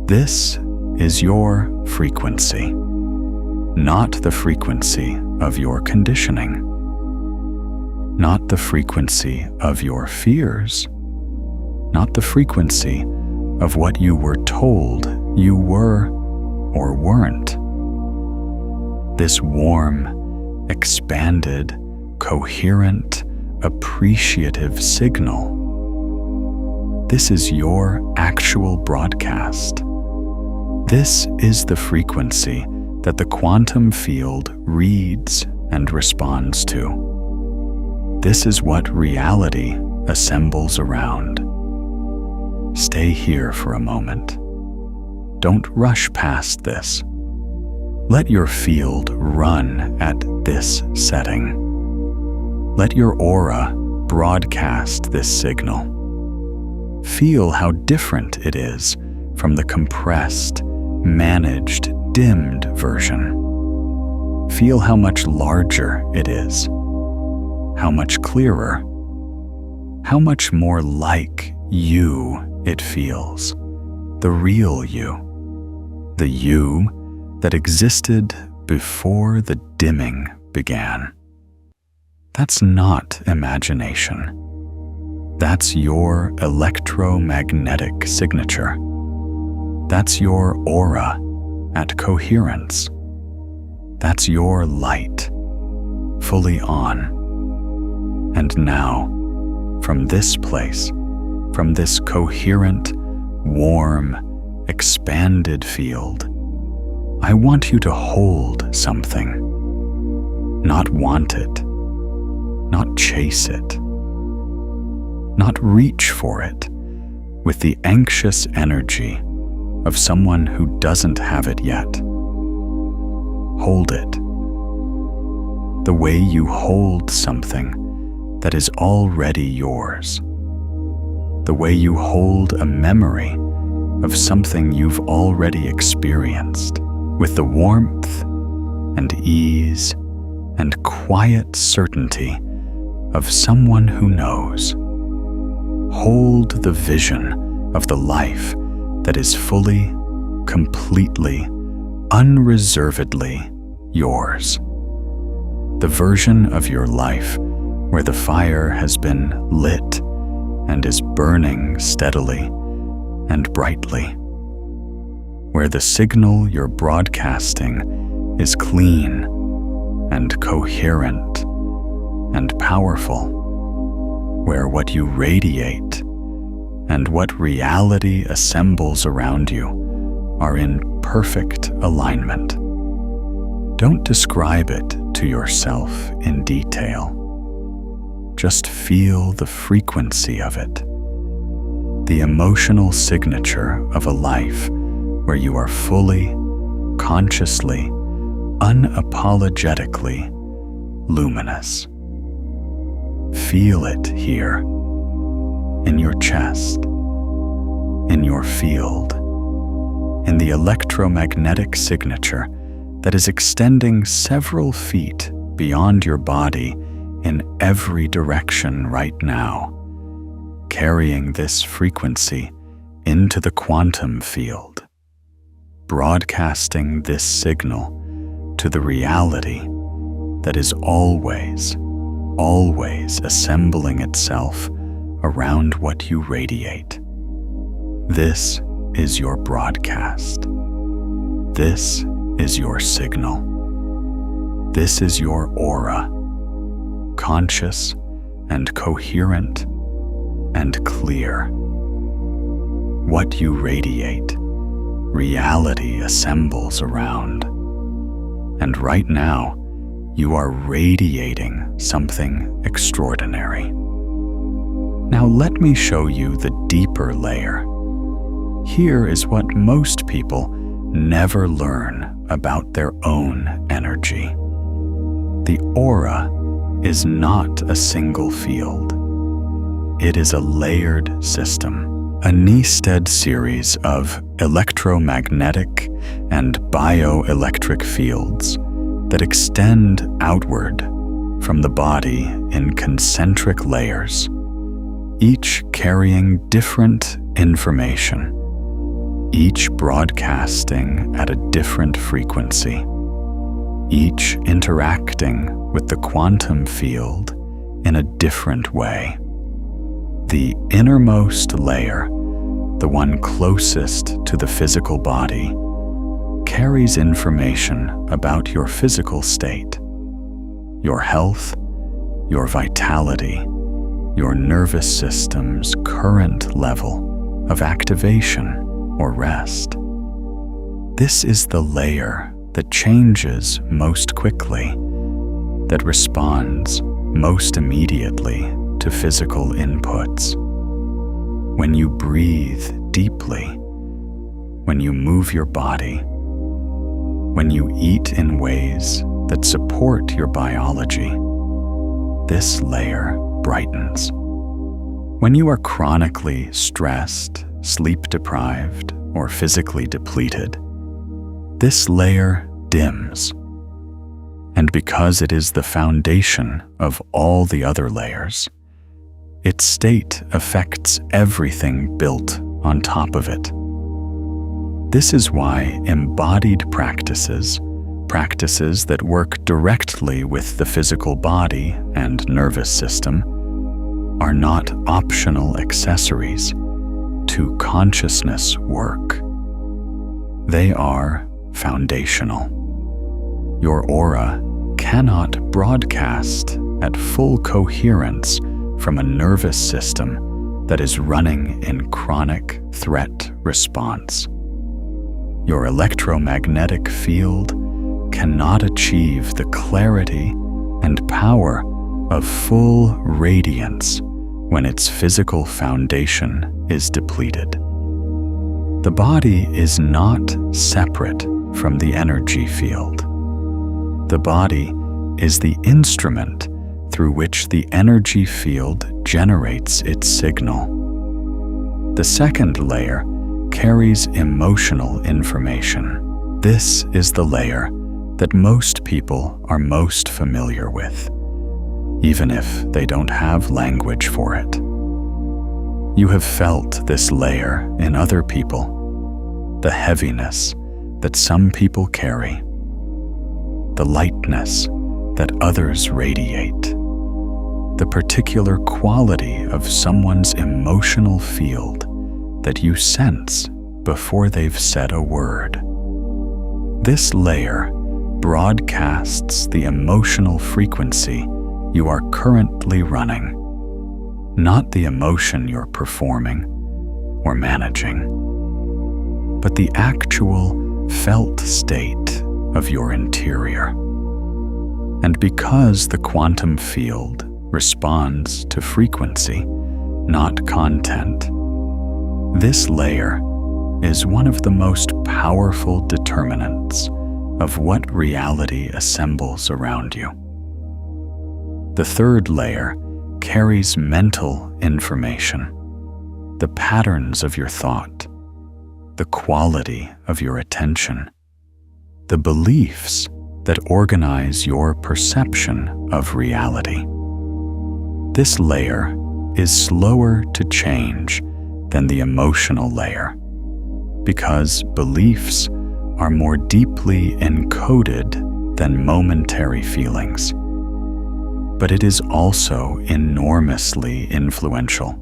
This is your frequency, not the frequency of your conditioning, not the frequency of your fears, not the frequency of what you were told you were or weren't. This warm, expanded, coherent, appreciative signal. This is your actual broadcast. This is the frequency that the quantum field reads and responds to. This is what reality assembles around. Stay here for a moment. Don't rush past this. Let your field run at this setting. Let your aura broadcast this signal. Feel how different it is from the compressed, managed, dimmed version. Feel how much larger it is, how much clearer, how much more like you it feels, the real you, the you that existed before the dimming began. That's not imagination. That's your electromagnetic signature. That's your aura at coherence. That's your light, fully on. And now, from this place, from this coherent, warm, expanded field, I want you to hold something. Not want it, not chase it, not reach for it with the anxious energy of someone who doesn't have it yet. Hold it the way you hold something that is already yours, the way you hold a memory of something you've already experienced, with the warmth and ease and quiet certainty of someone who knows. Hold the vision of the life that is fully, completely, unreservedly yours. The version of your life where the fire has been lit and is burning steadily and brightly, where the signal you're broadcasting is clean and coherent and powerful, where what you radiate and what reality assembles around you are in perfect alignment. Don't describe it to yourself in detail. Just feel the frequency of it, the emotional signature of a life where you are fully, consciously, unapologetically luminous. Feel it here, in your chest, in your field, in the electromagnetic signature that is extending several feet beyond your body in every direction right now, carrying this frequency into the quantum field, broadcasting this signal to the reality that is always always assembling itself around what you radiate. This is your broadcast. This is your signal. This is your aura, conscious and coherent and clear. What you radiate, reality assembles around. And right now, you are radiating something extraordinary. Now let me show you the deeper layer. Here is what most people never learn about their own energy. The aura is not a single field. It is a layered system, a nested series of electromagnetic and bioelectric fields that extend outward from the body in concentric layers, each carrying different information, each broadcasting at a different frequency, each interacting with the quantum field in a different way. The innermost layer, the one closest to the physical body, carries information about your physical state, your health, your vitality, your nervous system's current level of activation or rest. This is the layer that changes most quickly, that responds most immediately to physical inputs. When you breathe deeply, when you move your body, when you eat in ways that support your biology, this layer brightens. When you are chronically stressed, sleep-deprived, or physically depleted, this layer dims. And because it is the foundation of all the other layers, its state affects everything built on top of it. This is why embodied practices that work directly with the physical body and nervous system, are not optional accessories to consciousness work. They are foundational. Your aura cannot broadcast at full coherence from a nervous system that is running in chronic threat response. Your electromagnetic field cannot achieve the clarity and power of full radiance when its physical foundation is depleted. The body is not separate from the energy field. The body is the instrument through which the energy field generates its signal. The second layer carries emotional information. This is the layer that most people are most familiar with, even if they don't have language for it. You have felt this layer in other people, the heaviness that some people carry, the lightness that others radiate, the particular quality of someone's emotional field that you sense before they've said a word. This layer broadcasts the emotional frequency you are currently running, not the emotion you're performing or managing, but the actual felt state of your interior. And because the quantum field responds to frequency, not content, this layer is one of the most powerful determinants of what reality assembles around you. The third layer carries mental information, the patterns of your thought, the quality of your attention, the beliefs that organize your perception of reality. This layer is slower to change than the emotional layer because beliefs are more deeply encoded than momentary feelings. But it is also enormously influential,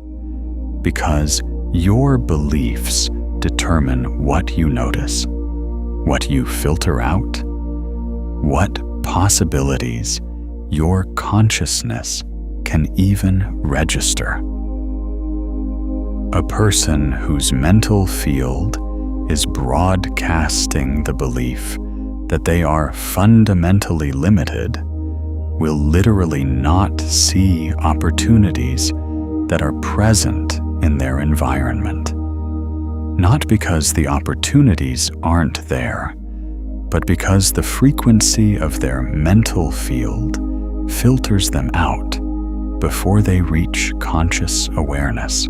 because your beliefs determine what you notice, what you filter out, what possibilities your consciousness can even register. A person whose mental field is broadcasting the belief that they are fundamentally limited will literally not see opportunities that are present in their environment. Not because the opportunities aren't there, but because the frequency of their mental field filters them out before they reach conscious awareness.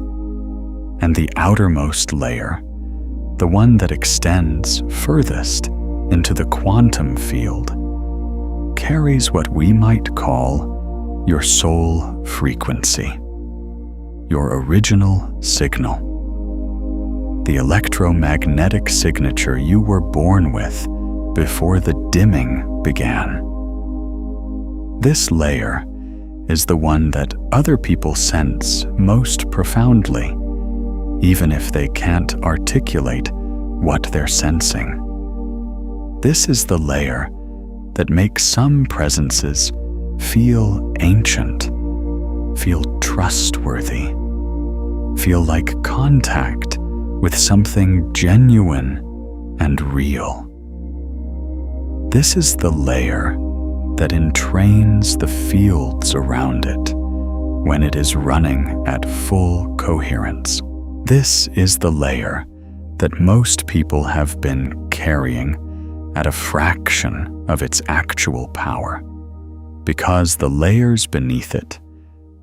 And the outermost layer, the one that extends furthest into the quantum field, carries what we might call your soul frequency, your original signal, the electromagnetic signature you were born with before the dimming began. This layer is the one that other people sense most profoundly, even if they can't articulate what they're sensing. This is the layer that makes some presences feel ancient, feel trustworthy, feel like contact with something genuine and real. This is the layer that entrains the fields around it when it is running at full coherence. This is the layer that most people have been carrying at a fraction of its actual power, because the layers beneath it,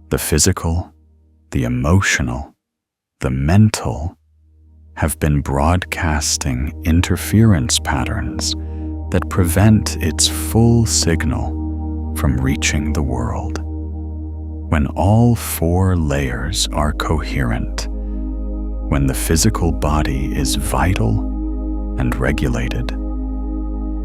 the physical, the emotional, the mental, have been broadcasting interference patterns that prevent its full signal from reaching the world. When all four layers are coherent, when the physical body is vital and regulated,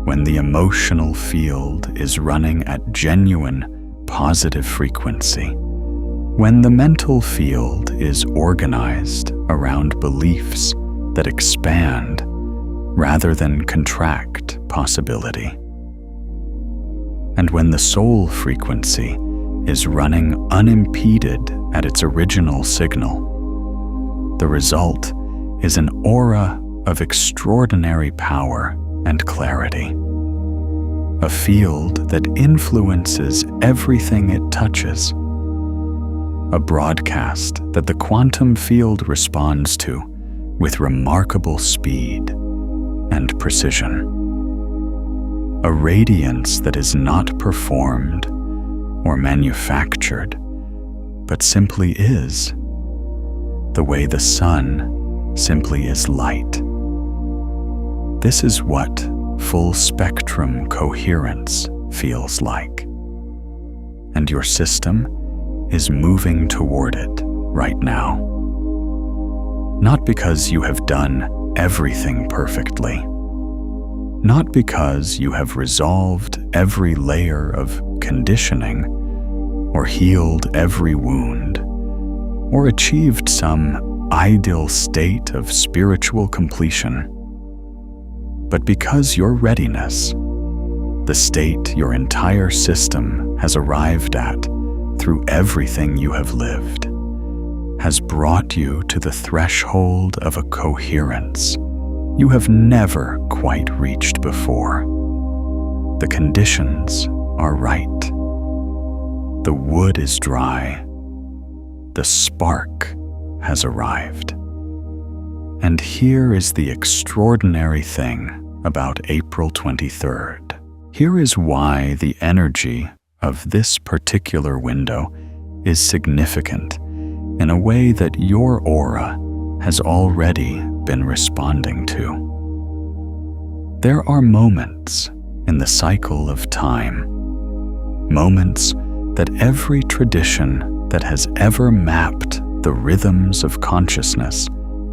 when the emotional field is running at genuine positive frequency, when the mental field is organized around beliefs that expand rather than contract possibility, and when the soul frequency is running unimpeded at its original signal, the result is an aura of extraordinary power and clarity. A field that influences everything it touches. A broadcast that the quantum field responds to with remarkable speed and precision. A radiance that is not performed or manufactured, but simply is, the way the sun simply is light. This is what full spectrum coherence feels like. And your system is moving toward it right now. Not because you have done everything perfectly, not because you have resolved every layer of conditioning or healed every wound or achieved some ideal state of spiritual completion, but because your readiness, the state your entire system has arrived at through everything you have lived, has brought you to the threshold of a coherence you have never quite reached before. The conditions are right. The wood is dry. The spark has arrived. And here is the extraordinary thing about April 23rd. Here is why the energy of this particular window is significant in a way that your aura has already been responding to. There are moments in the cycle of time, moments that every tradition that has ever mapped the rhythms of consciousness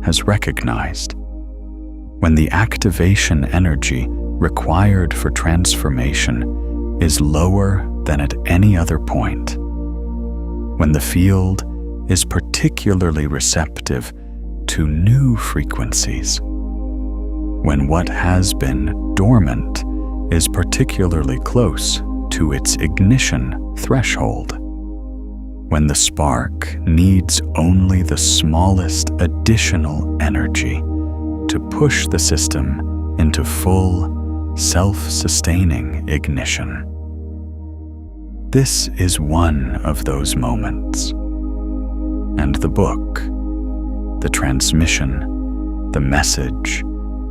has recognized, when the activation energy required for transformation is lower than at any other point. When the field is particularly receptive to new frequencies, when what has been dormant is particularly close to its ignition threshold, when the spark needs only the smallest additional energy to push the system into full, self-sustaining ignition. This is one of those moments. And the book, the transmission, the message,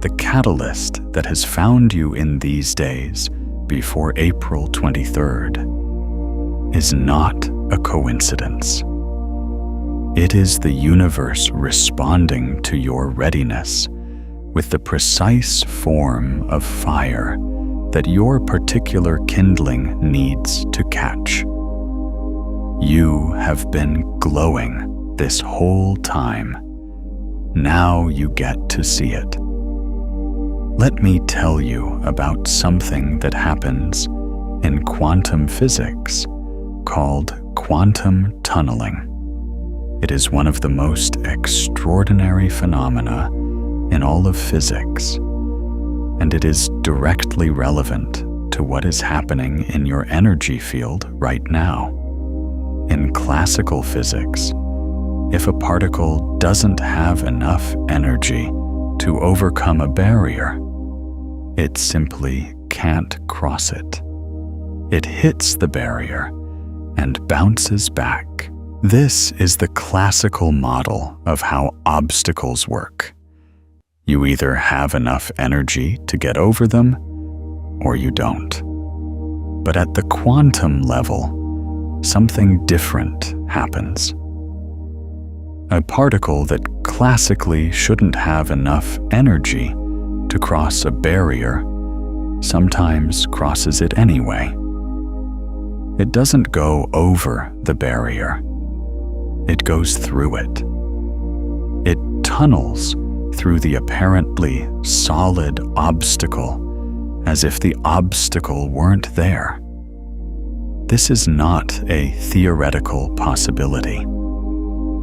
the catalyst that has found you in these days before April 23rd is not a coincidence. It is the universe responding to your readiness with the precise form of fire that your particular kindling needs to catch. You have been glowing this whole time. Now you get to see it. Let me tell you about something that happens in quantum physics called quantum tunneling. It is one of the most extraordinary phenomena in all of physics, and it is directly relevant to what is happening in your energy field right now. In classical physics, if a particle doesn't have enough energy to overcome a barrier, it simply can't cross it. It hits the barrier and bounces back. This is the classical model of how obstacles work. You either have enough energy to get over them, or you don't. But at the quantum level, something different happens. A particle that classically shouldn't have enough energy to cross a barrier sometimes crosses it anyway. It doesn't go over the barrier. It goes through it. It tunnels through the apparently solid obstacle as if the obstacle weren't there. This is not a theoretical possibility.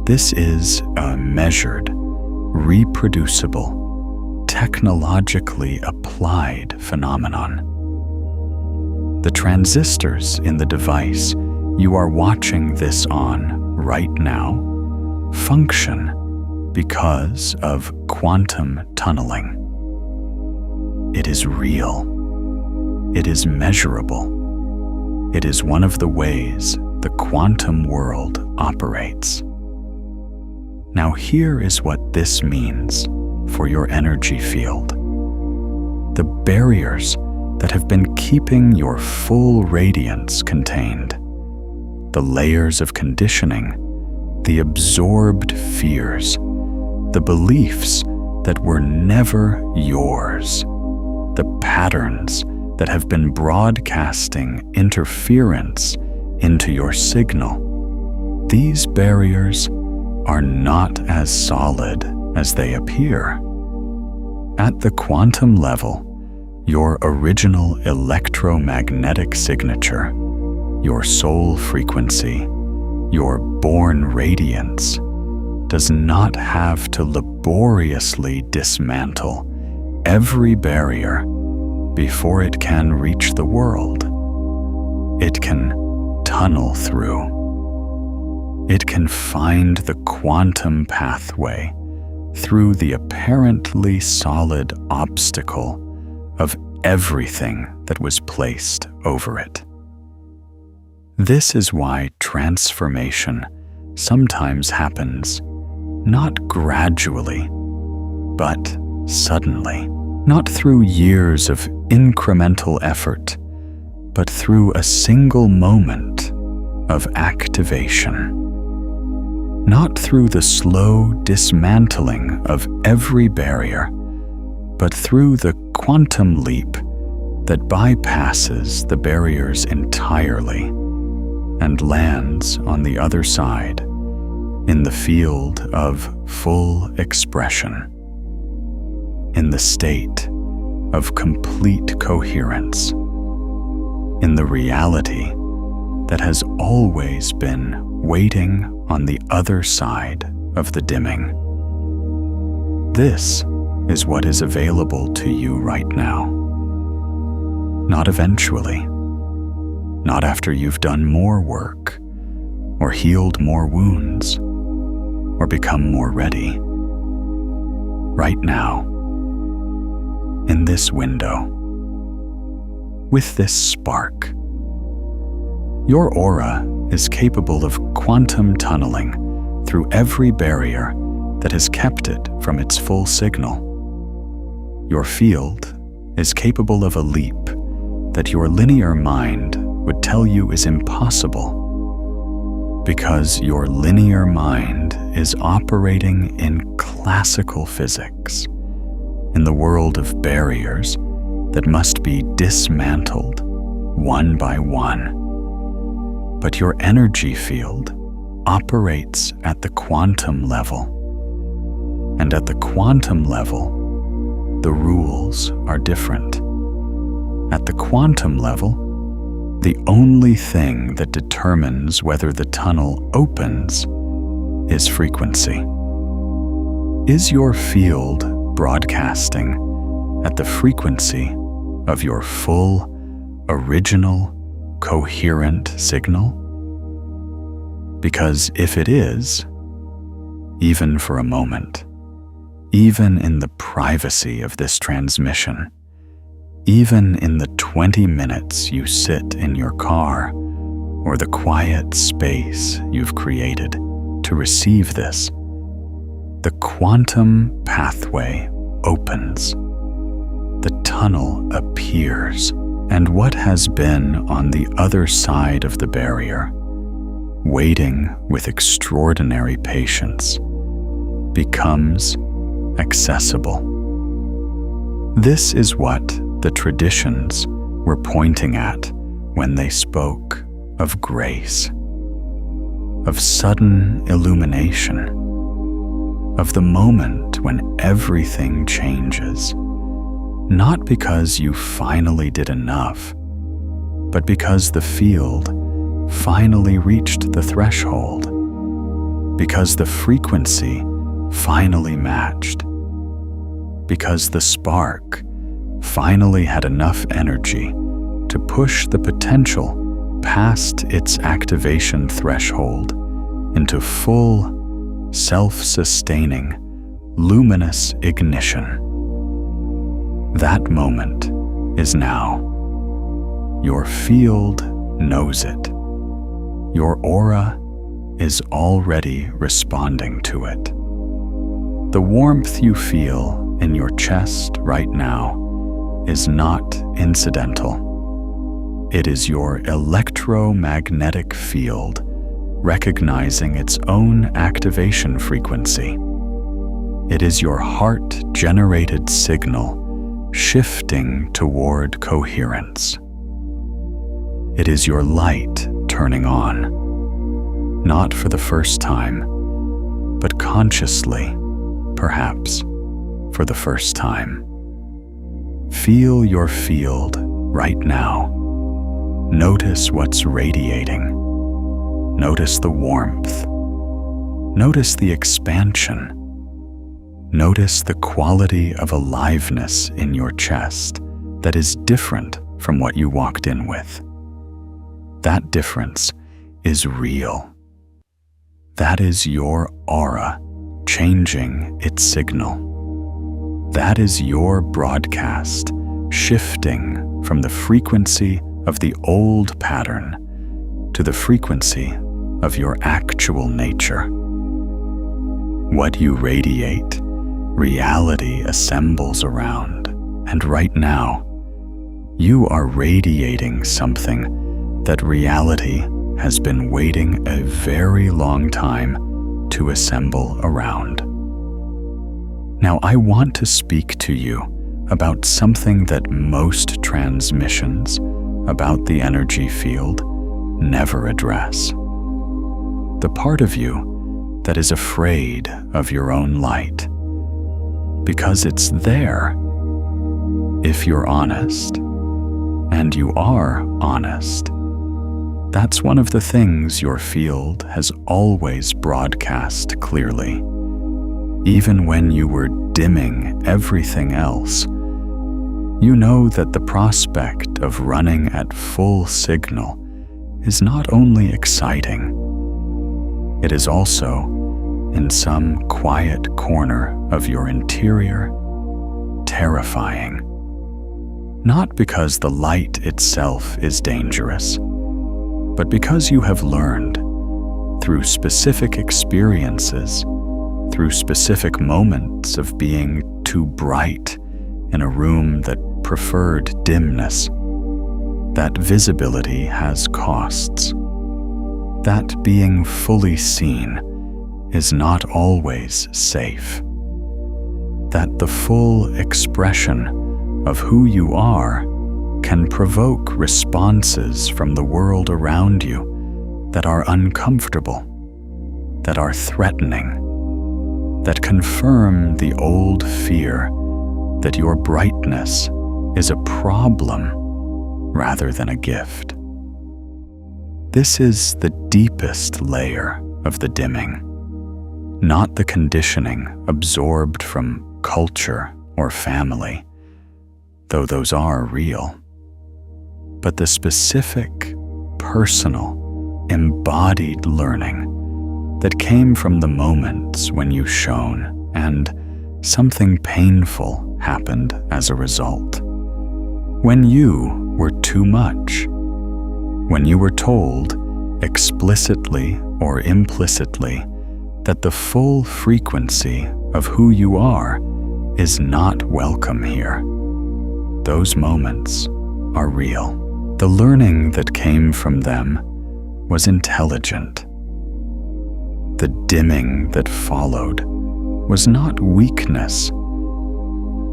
This is a measured, reproducible, technologically applied phenomenon. The transistors in the device you are watching this on right now function because of quantum tunneling. It is real. It is measurable. It is one of the ways the quantum world operates. Now here is what this means for your energy field. The barriers that have been keeping your full radiance contained, the layers of conditioning, the absorbed fears, the beliefs that were never yours, the patterns that have been broadcasting interference into your signal. These barriers are not as solid as they appear. At the quantum level, your original electromagnetic signature, your soul frequency, your born radiance, does not have to laboriously dismantle every barrier before it can reach the world. It can tunnel through. It can find the quantum pathway through the apparently solid obstacle of everything that was placed over it. This is why transformation sometimes happens not gradually, but suddenly, not through years of incremental effort, but through a single moment of activation. Not through the slow dismantling of every barrier, but through the quantum leap that bypasses the barriers entirely and lands on the other side in the field of full expression, in the state of complete coherence, in the reality that has always been waiting on the other side of the dimming. This is what is available to you right now. Not eventually, not after you've done more work, or healed more wounds, or become more ready. Right now, in this window, with this spark. Your aura is capable of quantum tunneling through every barrier that has kept it from its full signal. Your field is capable of a leap that your linear mind would tell you is impossible, because your linear mind is operating in classical physics, in the world of barriers that must be dismantled one by one. But your energy field operates at the quantum level. And at the quantum level, the rules are different. At the quantum level, the only thing that determines whether the tunnel opens is frequency. Is your field broadcasting at the frequency of your full, original, coherent signal? Because if it is, even for a moment, even in the privacy of this transmission, even in the 20 minutes you sit in your car or the quiet space you've created to receive this, the quantum pathway opens. The tunnel appears, and what has been on the other side of the barrier, waiting with extraordinary patience, becomes accessible. This is what the traditions were pointing at when they spoke of grace, of sudden illumination, of the moment when everything changes, not because you finally did enough, but because the field finally reached the threshold, because the frequency finally matched, because the spark finally had enough energy to push the potential past its activation threshold into full, self-sustaining, luminous ignition. That moment is now. Your field knows it. Your aura is already responding to it. The warmth you feel in your chest right now is not incidental. It is your electromagnetic field recognizing its own activation frequency. It is your heart-generated signal shifting toward coherence. It is your light turning on, not for the first time, but consciously, perhaps, for the first time. Feel your field right now. Notice what's radiating. Notice the warmth. Notice the expansion. Notice the quality of aliveness in your chest that is different from what you walked in with. That difference is real. That is your aura changing its signal. That is your broadcast shifting from the frequency of the old pattern to the frequency of your actual nature. What you radiate, reality assembles around, and right now, you are radiating something that reality has been waiting a very long time to assemble around. Now, I want to speak to you about something that most transmissions about the energy field never address. The part of you that is afraid of your own light, because it's there. If you're honest, and you are honest, That's one of the things your field has always broadcast clearly. Even when you were dimming everything else, you know that the prospect of running at full signal is not only exciting, it is also, in some quiet corner of your interior, terrifying. Not because the light itself is dangerous, but because you have learned, through specific experiences, through specific moments of being too bright in a room that preferred dimness, that visibility has costs, that being fully seen is not always safe, that the full expression of who you are can provoke responses from the world around you that are uncomfortable, that are threatening, that confirm the old fear that your brightness is a problem rather than a gift. This is the deepest layer of the dimming, not the conditioning absorbed from culture or family, though those are real, but the specific, personal, embodied learning that came from the moments when you shone and something painful happened as a result. When you were too much, when you were told, explicitly or implicitly, that the full frequency of who you are is not welcome here. Those moments are real. The learning that came from them was intelligent. The dimming that followed was not weakness.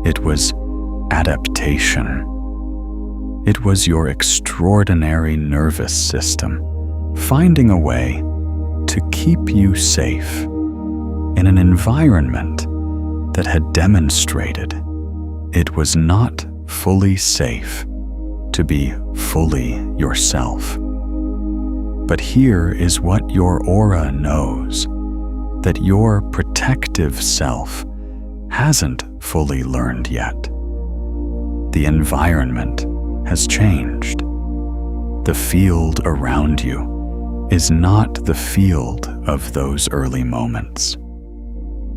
It was adaptation. It was your extraordinary nervous system finding a way to keep you safe in an environment that had demonstrated it was not fully safe to be fully yourself. But here is what your aura knows, that your protective self hasn't fully learned yet. The environment has changed. The field around you is not the field of those early moments.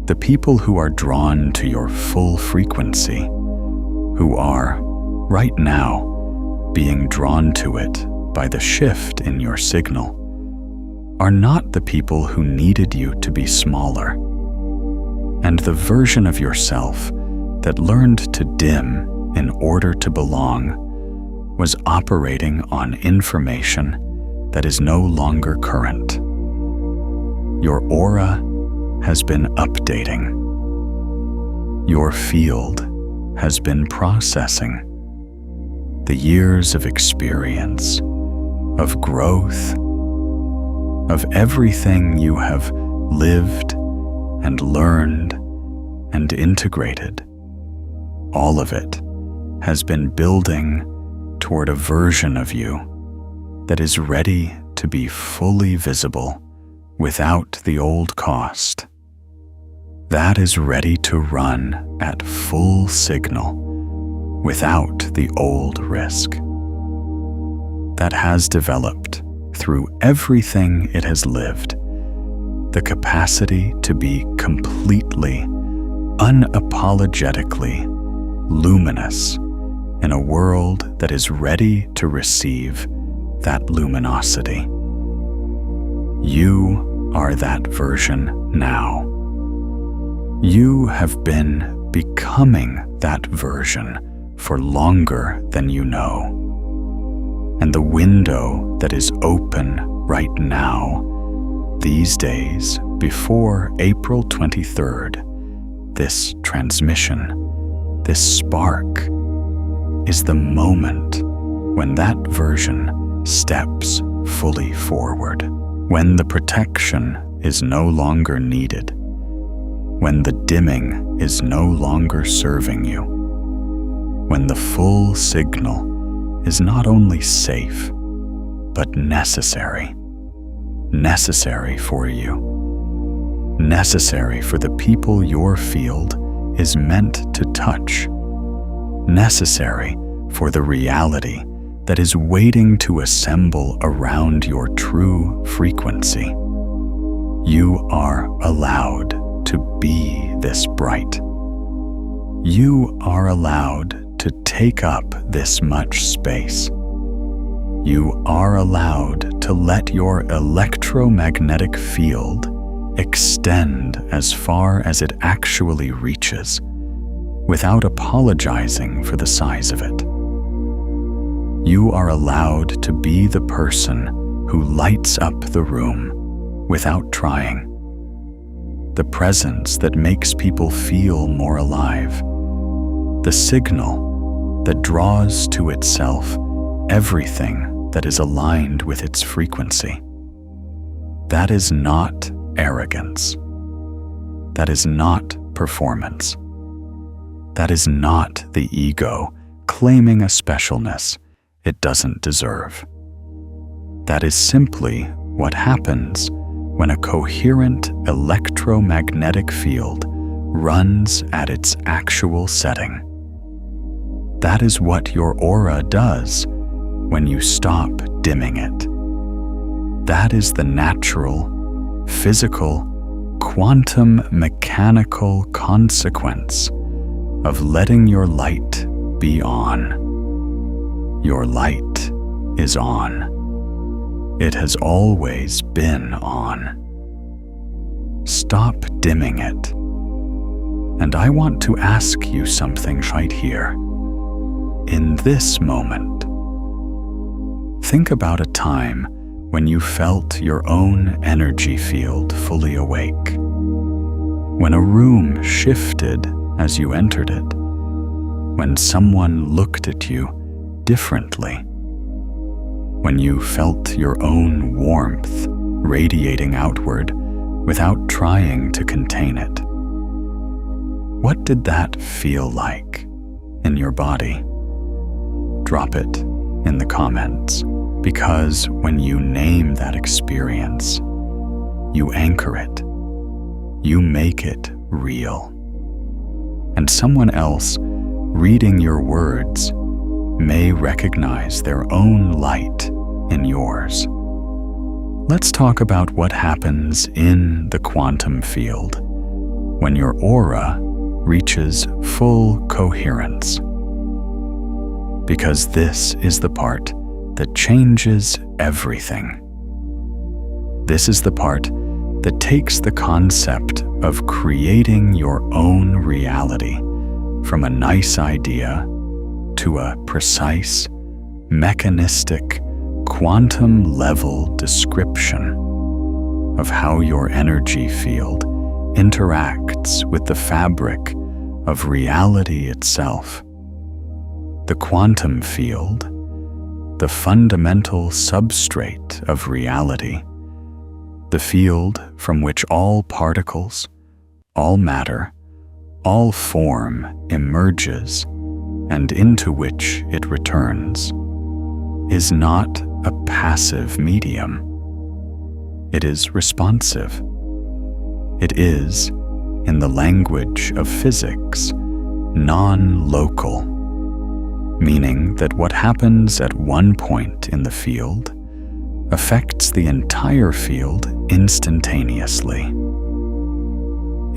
The people who are drawn to your full frequency, who are, right now, being drawn to it by the shift in your signal, are not the people who needed you to be smaller. And the version of yourself that learned to dim in order to belong was operating on information that is no longer current. Your aura has been updating. Your field has been processing. The years of experience, of growth, of everything you have lived and learned and integrated, all of it has been building toward a version of you that is ready to be fully visible without the old cost. That is ready to run at full signal without the old risk. That has developed through everything it has lived, the capacity to be completely, unapologetically luminous in a world that is ready to receive that luminosity. You are that version now. You have been becoming that version for longer than you know. And the window that is open right now, these days before April 23rd, this transmission, this spark, is the moment when that version steps fully forward, when the protection is no longer needed, when the dimming is no longer serving you, when the full signal is not only safe, but necessary. Necessary for you. Necessary for the people your field is meant to touch. Necessary for the reality that is waiting to assemble around your true frequency. You are allowed to be this bright. You are allowed to take up this much space. You are allowed to let your electromagnetic field extend as far as it actually reaches, without apologizing for the size of it. You are allowed to be the person who lights up the room without trying. The presence that makes people feel more alive. The signal that draws to itself everything that is aligned with its frequency. That is not arrogance. That is not performance. That is not the ego claiming a specialness it doesn't deserve. That is simply what happens when a coherent electromagnetic field runs at its actual setting. That is what your aura does when you stop dimming it. That is the natural, physical, quantum mechanical consequence of letting your light be on. Your light is on. It has always been on. Stop dimming it. And I want to ask you something right here. In this moment, think about a time when you felt your own energy field fully awake. When a room shifted as you entered it. When someone looked at you differently. When you felt your own warmth radiating outward without trying to contain it. What did that feel like in your body? Drop it in the comments, because when you name that experience, you anchor it, you make it real. And someone else reading your words may recognize their own light in yours. Let's talk about what happens in the quantum field when your aura reaches full coherence. Because this is the part that changes everything. This is the part that takes the concept of creating your own reality from a nice idea to a precise, mechanistic, quantum-level description of how your energy field interacts with the fabric of reality itself. The quantum field, the fundamental substrate of reality, the field from which all particles, all matter, all form emerges and into which it returns, is not a passive medium. It is responsive. It is, in the language of physics, non-local, meaning that what happens at one point in the field affects the entire field instantaneously.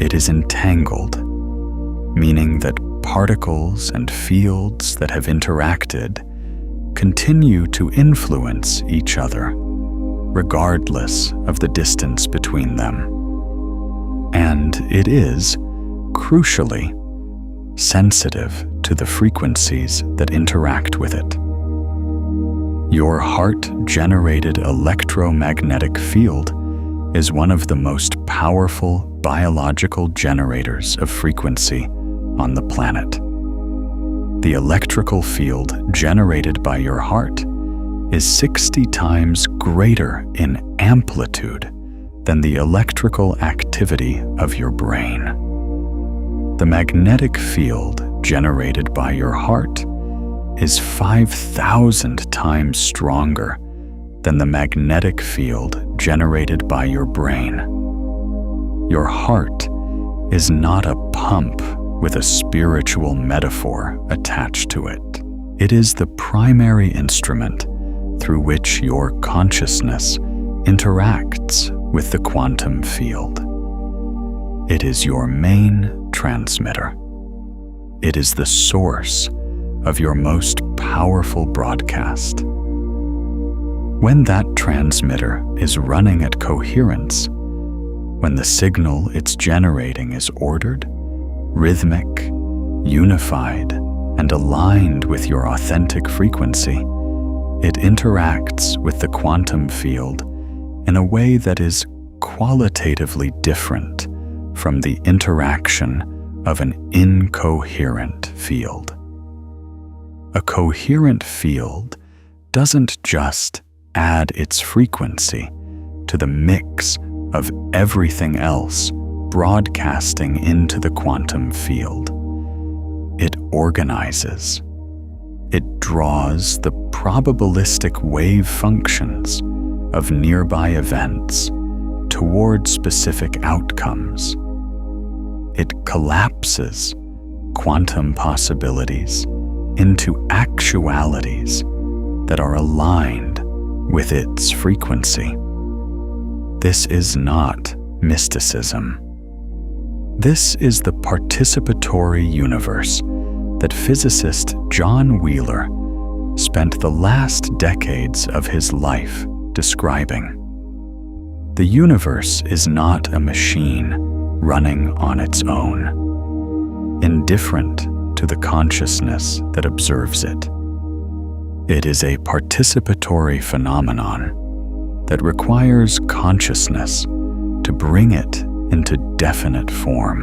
It is entangled, meaning that particles and fields that have interacted continue to influence each other, regardless of the distance between them. And it is, crucially, sensitive to the frequencies that interact with it. Your heart-generated electromagnetic field is one of the most powerful biological generators of frequency on the planet. The electrical field generated by your heart is 60 times greater in amplitude than the electrical activity of your brain. The magnetic field generated by your heart is 5,000 times stronger than the magnetic field generated by your brain. Your heart is not a pump with a spiritual metaphor attached to it. It is the primary instrument through which your consciousness interacts with the quantum field. It is your main transmitter. It is the source of your most powerful broadcast. When that transmitter is running at coherence, when the signal it's generating is ordered, rhythmic, unified, and aligned with your authentic frequency, it interacts with the quantum field in a way that is qualitatively different from the interaction of an incoherent field. A coherent field doesn't just add its frequency to the mix of everything else broadcasting into the quantum field. It organizes. It draws the probabilistic wave functions of nearby events toward specific outcomes. It collapses quantum possibilities into actualities that are aligned with its frequency. This is not mysticism. This is the participatory universe that physicist John Wheeler spent the last decades of his life describing. The universe is not a machine running on its own, indifferent to the consciousness that observes it. It is a participatory phenomenon that requires consciousness to bring it into definite form.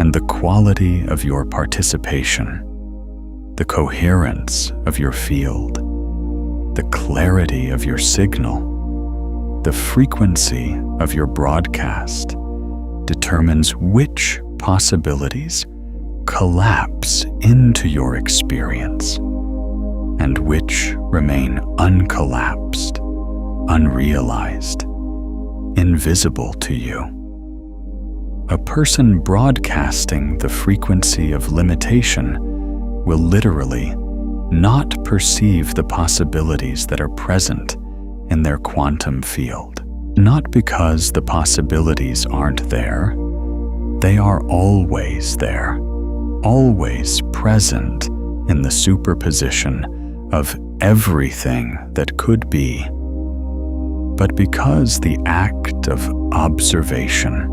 And the quality of your participation, the coherence of your field, the clarity of your signal, the frequency of your broadcast determines which possibilities collapse into your experience and which remain uncollapsed, unrealized, invisible to you. A person broadcasting the frequency of limitation will literally not perceive the possibilities that are present in their quantum field. Not because the possibilities aren't there. They are always there, always present in the superposition of everything that could be. But because the act of observation,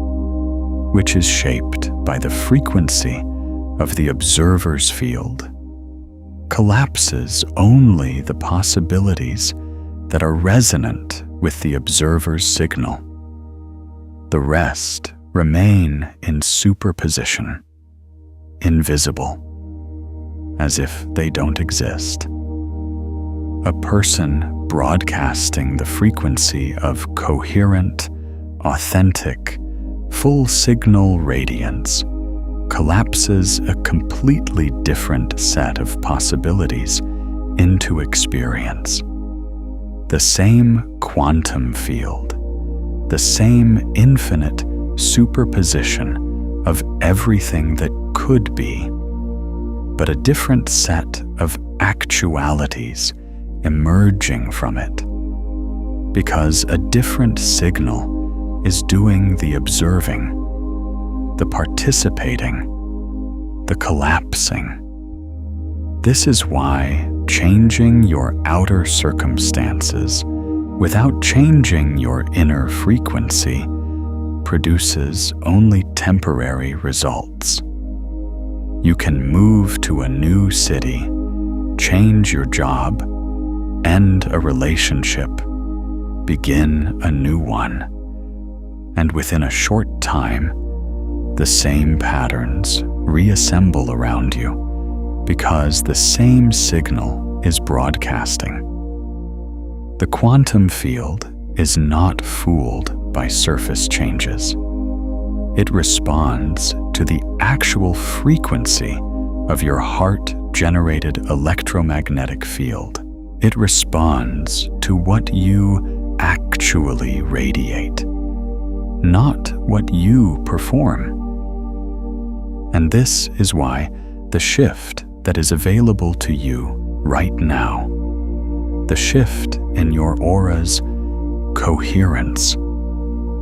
which is shaped by the frequency of the observer's field, collapses only the possibilities that are resonant with the observer's signal. The rest remain in superposition, invisible, as if they don't exist. A person broadcasting the frequency of coherent, authentic, full signal radiance collapses a completely different set of possibilities into experience. The same quantum field, the same infinite superposition of everything that could be, but a different set of actualities emerging from it, because a different signal is doing the observing, the participating, the collapsing. This is why changing your outer circumstances without changing your inner frequency produces only temporary results. You can move to a new city, change your job, end a relationship, begin a new one, and within a short time, the same patterns reassemble around you because the same signal is broadcasting. The quantum field is not fooled by surface changes. It responds to the actual frequency of your heart-generated electromagnetic field. It responds to to what you actually radiate, not what you perform. And this is why the shift that is available to you right now, the shift in your aura's coherence,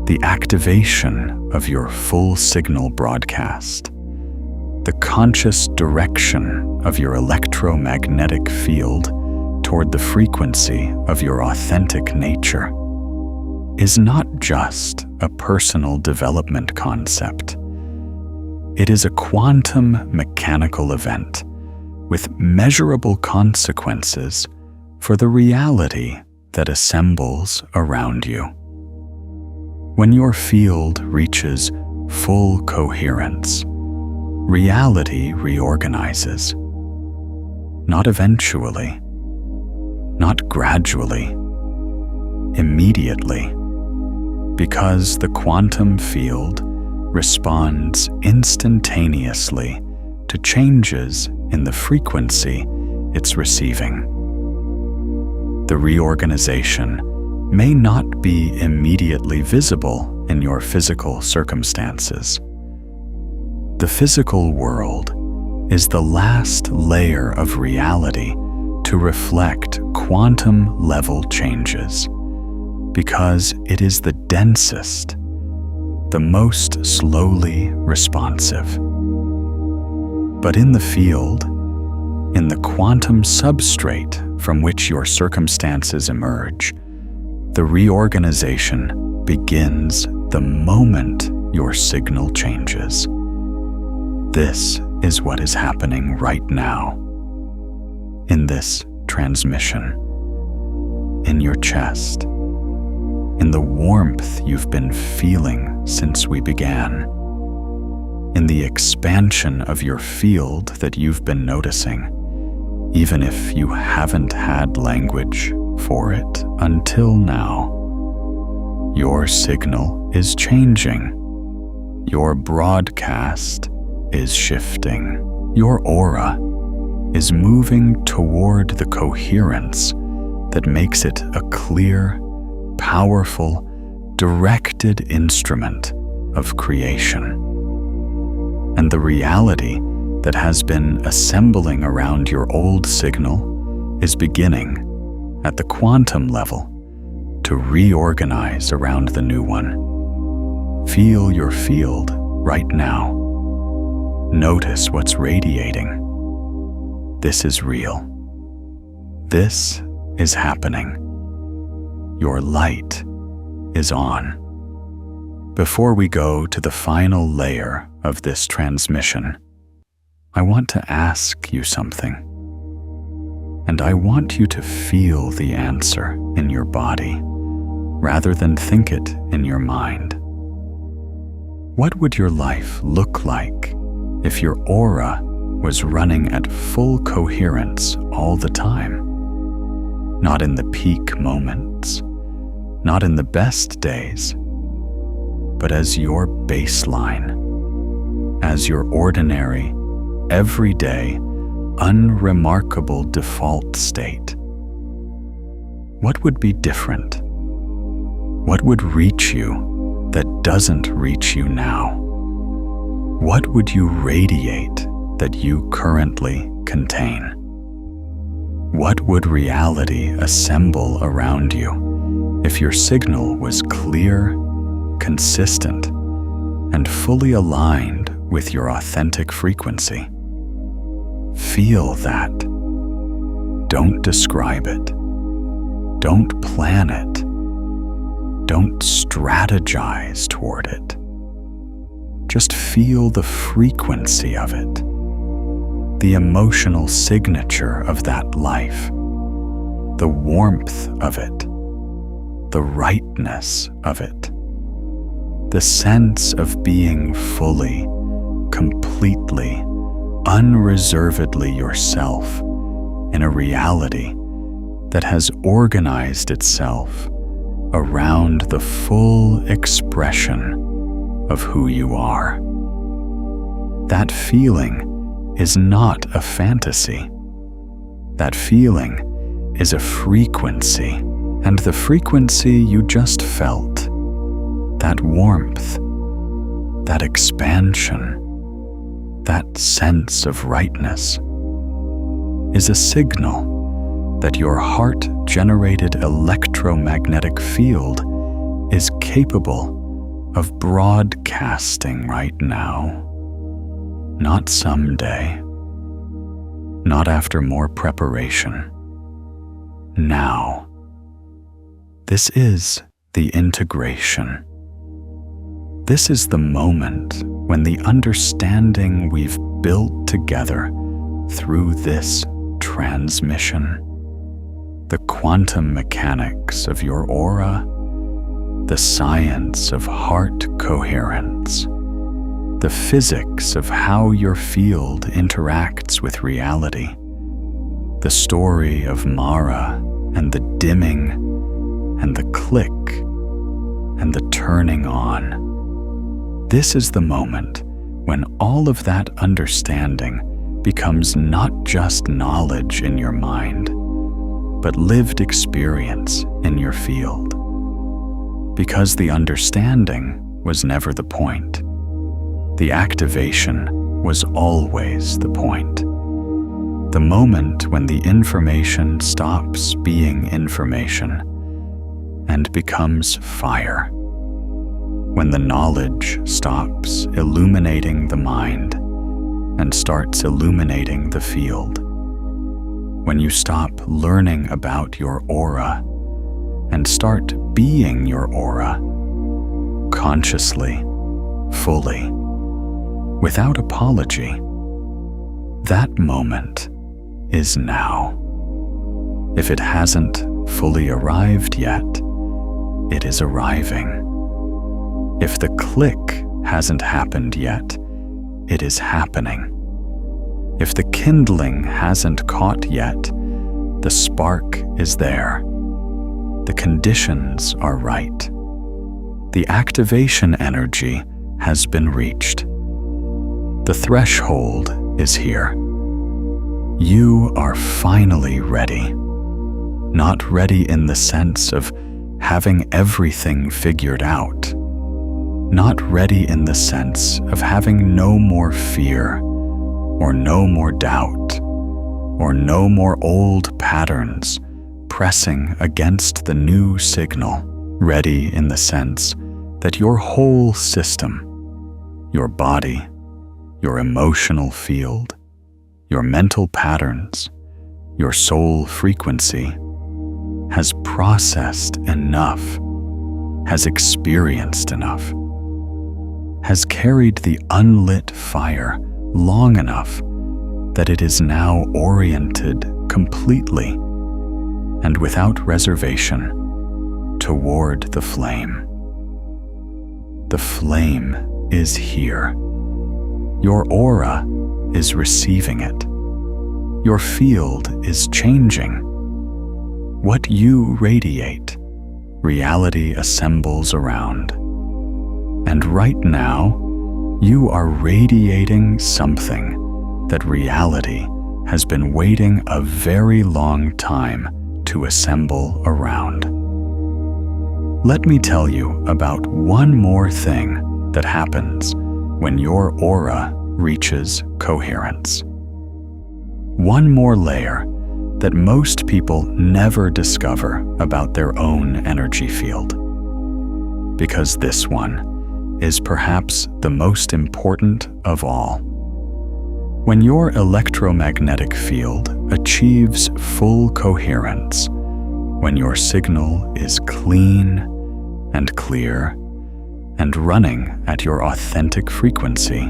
the activation of your full signal broadcast, the conscious direction of your electromagnetic field toward the frequency of your authentic nature, is not just a personal development concept. It is a quantum mechanical event with measurable consequences for the reality that assembles around you. When your field reaches full coherence, reality reorganizes. Not eventually, not gradually, immediately, because the quantum field responds instantaneously to changes in the frequency it's receiving. The reorganization may not be immediately visible in your physical circumstances. The physical world is the last layer of reality to reflect quantum level changes, because it is the densest, the most slowly responsive. But in the field, in the quantum substrate from which your circumstances emerge, the reorganization begins the moment your signal changes. This is what is happening right now. In this transmission, in your chest, in the warmth you've been feeling since we began, in the expansion of your field that you've been noticing, even if you haven't had language for it until now. Your signal is changing. Your broadcast is shifting. Your aura is moving toward the coherence that makes it a clear, powerful, directed instrument of creation. And the reality that has been assembling around your old signal is beginning, at the quantum level, to reorganize around the new one. Feel your field right now. Notice what's radiating. This is real. This is happening. Your light is on. Before we go to the final layer of this transmission, I want to ask you something. And I want you to feel the answer in your body, rather than think it in your mind. What would your life look like if your aura was running at full coherence all the time? Not in the peak moments, not in the best days, but as your baseline, as your ordinary, everyday, unremarkable default state. What would be different? What would reach you that doesn't reach you now? What would you radiate that you currently contain? What would reality assemble around you if your signal was clear, consistent, and fully aligned with your authentic frequency? Feel that. Don't describe it. Don't plan it. Don't strategize toward it. Just feel the frequency of it, the emotional signature of that life, the warmth of it, the rightness of it, the sense of being fully, completely, unreservedly yourself in a reality that has organized itself around the full expression of who you are. That feeling is not a fantasy. That feeling is a frequency And the frequency you just felt, that warmth, that expansion, that sense of rightness, is a signal that your heart-generated electromagnetic field is capable of broadcasting right now. Not someday, not after more preparation. Now. This is the integration. This is the moment when the understanding we've built together through this transmission, the quantum mechanics of your aura, the science of heart coherence, the physics of how your field interacts with reality, the story of Mara and the dimming and the click and the turning on. This is the moment when all of that understanding becomes not just knowledge in your mind, but lived experience in your field. Because the understanding was never the point. The activation was always the point. The moment when the information stops being information and becomes fire. When the knowledge stops illuminating the mind and starts illuminating the field. When you stop learning about your aura and start being your aura, consciously, fully, without apology. That moment is now. If it hasn't fully arrived yet, it is arriving. If the click hasn't happened yet, it is happening. If the kindling hasn't caught yet, the spark is there. The conditions are right. The activation energy has been reached. The threshold is here. You are finally ready. Not ready in the sense of having everything figured out. Not ready in the sense of having no more fear, or no more doubt, or no more old patterns pressing against the new signal. Ready in the sense that your whole system, your body, your emotional field, your mental patterns, your soul frequency, has processed enough, has experienced enough, has carried the unlit fire long enough that it is now oriented completely and without reservation toward the flame. The flame is here. Your aura is receiving it. Your field is changing. What you radiate, reality assembles around. And right now, you are radiating something that reality has been waiting a very long time to assemble around. Let me tell you about one more thing that happens when your aura reaches coherence. One more layer that most people never discover about their own energy field. Because this one is perhaps the most important of all. When your electromagnetic field achieves full coherence, when your signal is clean and clear and running at your authentic frequency,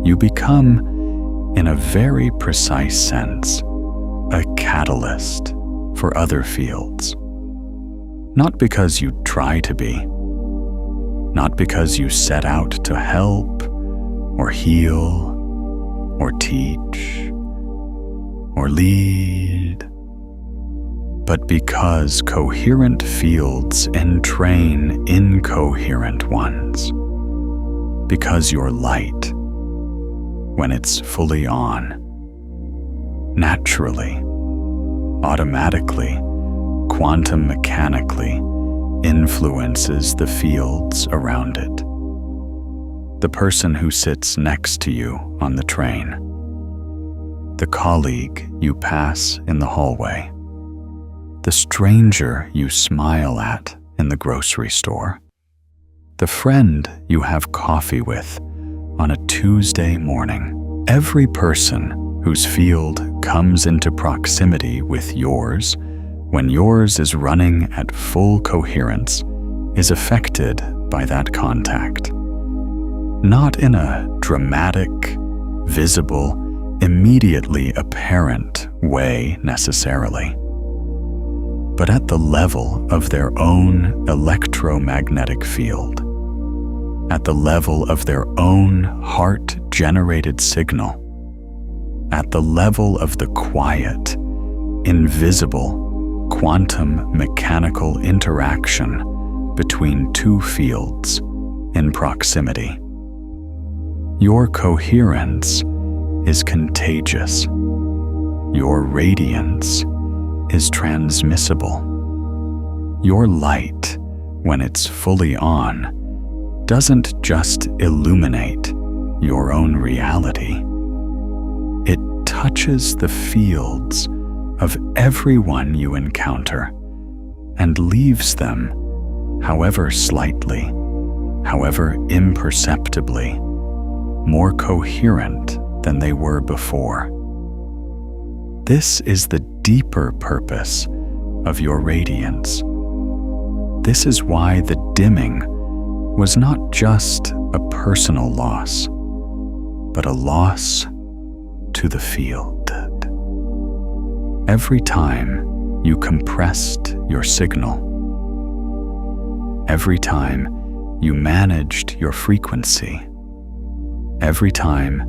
you become, in a very precise sense, a catalyst for other fields. Not because you try to be, not because you set out to help or heal or teach or lead, but because coherent fields entrain incoherent ones. Because your light, when it's fully on, naturally, automatically quantum mechanically influences the fields around it. The person who sits next to you on the train, the colleague you pass in the hallway, the stranger you smile at in the grocery store, the friend you have coffee with on a Tuesday morning. Every person whose field comes into proximity with yours when yours is running at full coherence is affected by that contact. Not in a dramatic, visible, immediately apparent way necessarily, but at the level of their own electromagnetic field, at the level of their own heart-generated signal, at the level of the quiet, invisible, quantum mechanical interaction between two fields in proximity. Your coherence is contagious. Your radiance is transmissible. Your light, when it's fully on, doesn't just illuminate your own reality. It touches the fields of everyone you encounter and leaves them, however slightly, however imperceptibly, more coherent than they were before. This is the deeper purpose of your radiance. This is why the dimming was not just a personal loss, but a loss to the field. Every time you compressed your signal, every time you managed your frequency, every time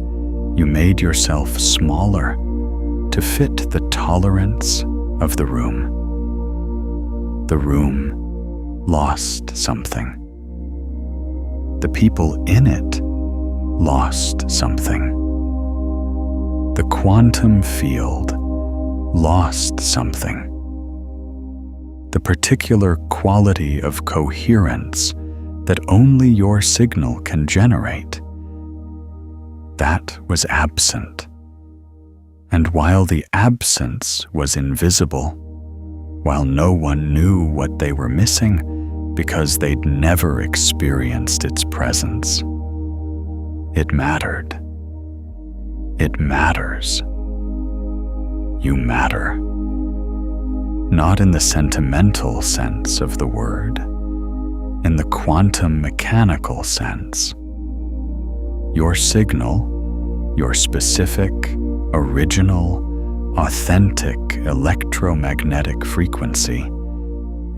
you made yourself smaller to fit the tolerance of the room lost something. The people in it lost something. The quantum field lost something. The particular quality of coherence that only your signal can generate, that was absent. And while the absence was invisible, while no one knew what they were missing because they'd never experienced its presence, it mattered. It matters. You matter. Not in the sentimental sense of the word, in the quantum mechanical sense. Your signal, your specific, original, authentic electromagnetic frequency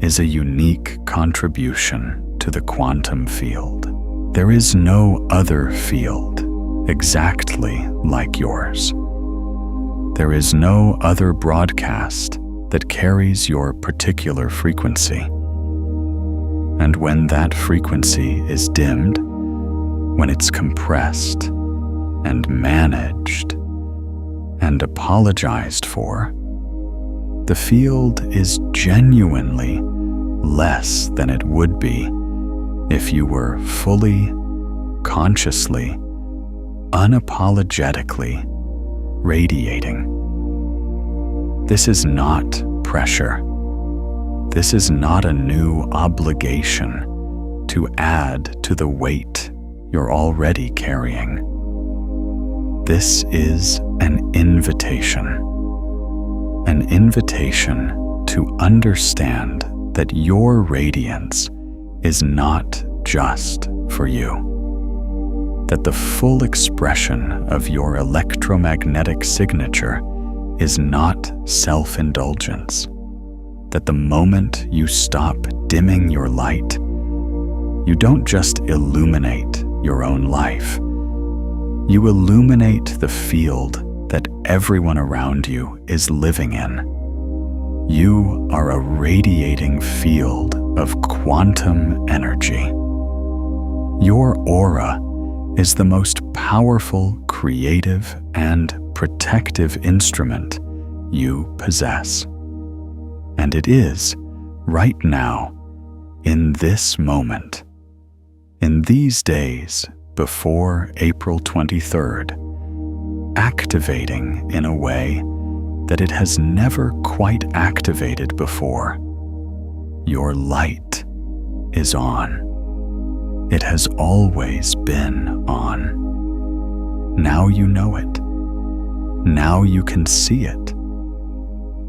is a unique contribution to the quantum field. There is no other field exactly like yours. There is no other broadcast that carries your particular frequency. And when that frequency is dimmed, when it's compressed and managed and apologized for, the field is genuinely less than it would be if you were fully, consciously, unapologetically radiating. This is not pressure. This is not a new obligation to add to the weight you're already carrying. This is an invitation to understand that your radiance is not just for you, that the full expression of your electromagnetic signature is not self-indulgence, that the moment you stop dimming your light, you don't just illuminate your own life, you illuminate the field that everyone around you is living in. You are a radiating field of quantum energy. Your aura is the most powerful, creative, and protective instrument you possess. And it is, right now, in this moment, in these days before April 23rd, activating in a way that it has never quite activated before. Your light is on. It has always been on. Now you know it. Now you can see it.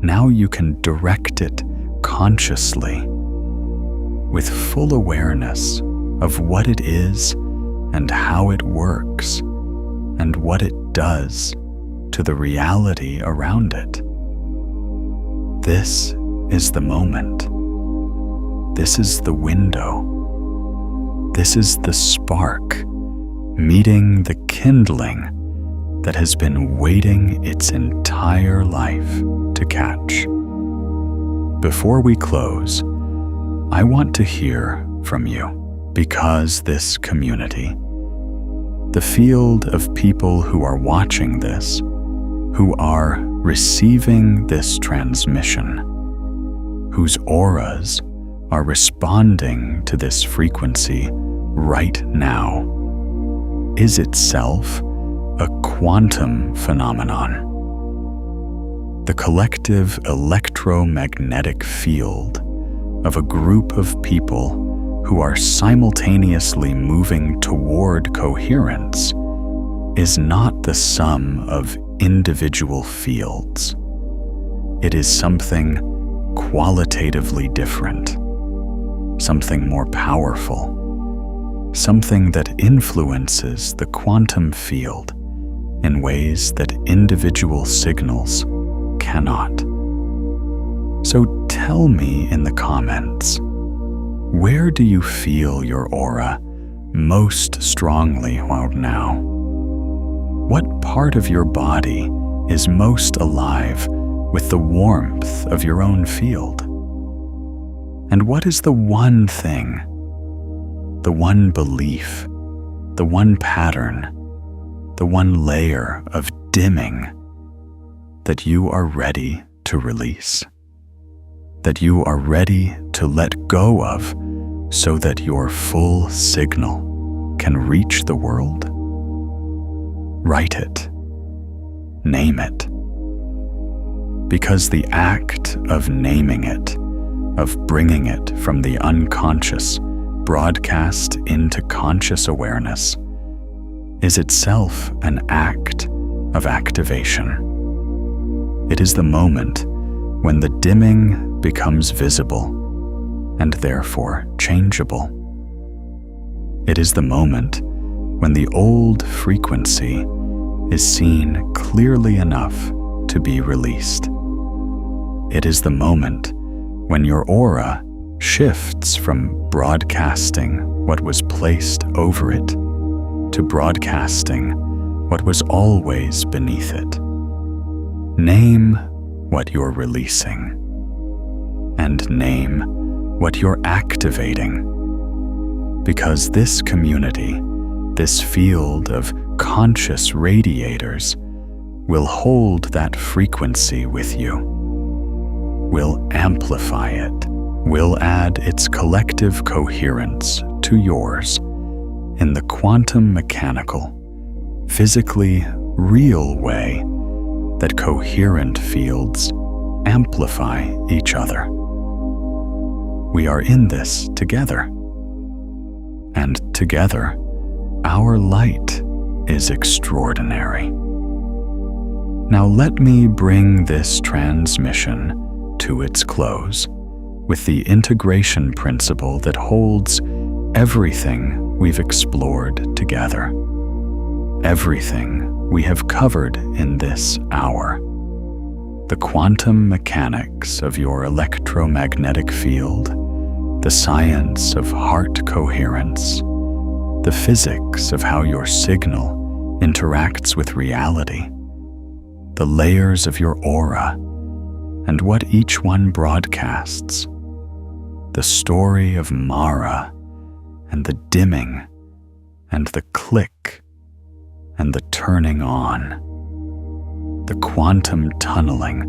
Now you can direct it consciously, with full awareness of what it is and how it works and what it does to the reality around it. This is the moment. This is the window. This is the spark meeting the kindling that has been waiting its entire life to catch. Before we close, I want to hear from you, because this community, the field of people who are watching this, who are receiving this transmission, whose auras are responding to this frequency right now, is itself a quantum phenomenon. The collective electromagnetic field of a group of people who are simultaneously moving toward coherence is not the sum of individual fields. It is something qualitatively different, something more powerful, something that influences the quantum field in ways that individual signals cannot. So tell me in the comments, where do you feel your aura most strongly right now? What part of your body is most alive with the warmth of your own field? And what is the one thing, the one belief, the one pattern, the one layer of dimming that you are ready to release, that you are ready to let go of so that your full signal can reach the world? Write it. Name it. Because the act of naming it, of bringing it from the unconscious broadcast into conscious awareness, is itself an act of activation. It is the moment when the dimming becomes visible and therefore changeable. It is the moment when the old frequency is seen clearly enough to be released. It is the moment when your aura shifts from broadcasting what was placed over it to broadcasting what was always beneath it. Name what you're releasing, and name what you're activating, because this community, this field of conscious radiators, will hold that frequency with you, will amplify it, will add its collective coherence to yours in the quantum mechanical, physically real way that coherent fields amplify each other. We are in this together, and together our light is extraordinary. Now let me bring this transmission to its close with the integration principle that holds everything we've explored together, everything we have covered in this hour. The quantum mechanics of your electromagnetic field, the science of heart coherence, the physics of how your signal interacts with reality, the layers of your aura, and what each one broadcasts, the story of Mara, and the dimming, and the click, and the turning on, the quantum tunneling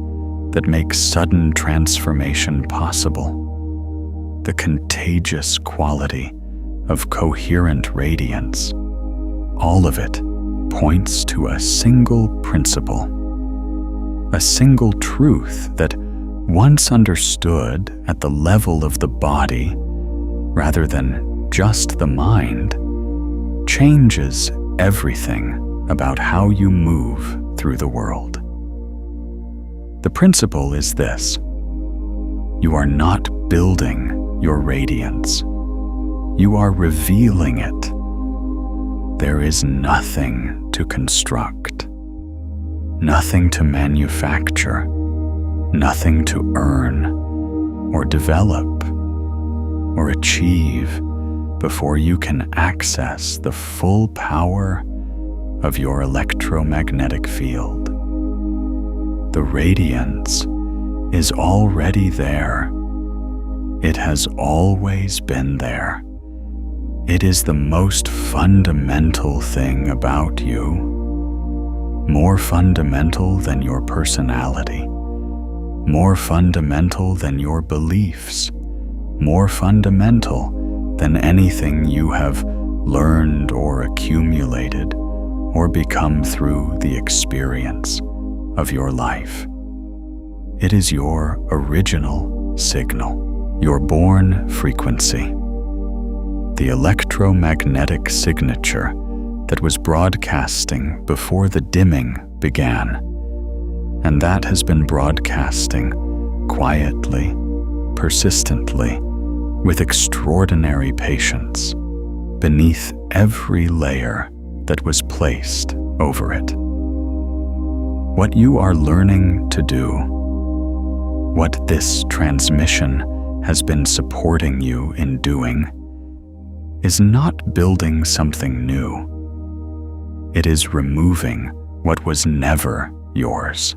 that makes sudden transformation possible. The contagious quality of coherent radiance. All of it points to a single principle, a single truth that, once understood at the level of the body rather than just the mind, changes everything about how you move through the world. The principle is this: you are not building your radiance. You are revealing it. There is nothing to construct, nothing to manufacture, nothing to earn or develop or achieve before you can access the full power of your electromagnetic field. The radiance is already there. It has always been there. It is the most fundamental thing about you, more fundamental than your personality, more fundamental than your beliefs, more fundamental than anything you have learned or accumulated or become through the experience of your life. It is your original signal, your born frequency, the electromagnetic signature that was broadcasting before the dimming began, and that has been broadcasting quietly, persistently, with extraordinary patience, beneath every layer that was placed over it. What you are learning to do, what this transmission has been supporting you in doing, is not building something new. It is removing what was never yours.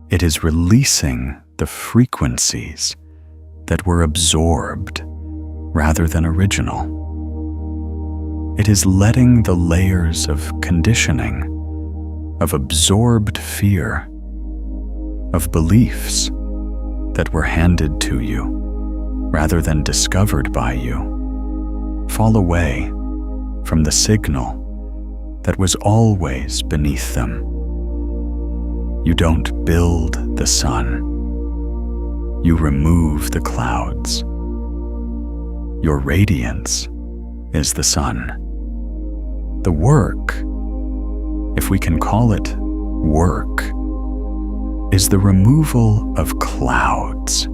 It is releasing the frequencies that were absorbed rather than original. It is letting the layers of conditioning, of absorbed fear, of beliefs that were handed to you rather than discovered by you, fall away from the signal that was always beneath them. You don't build the sun. You remove the clouds. Your radiance is the sun. The work, if we can call it work, is the removal of clouds.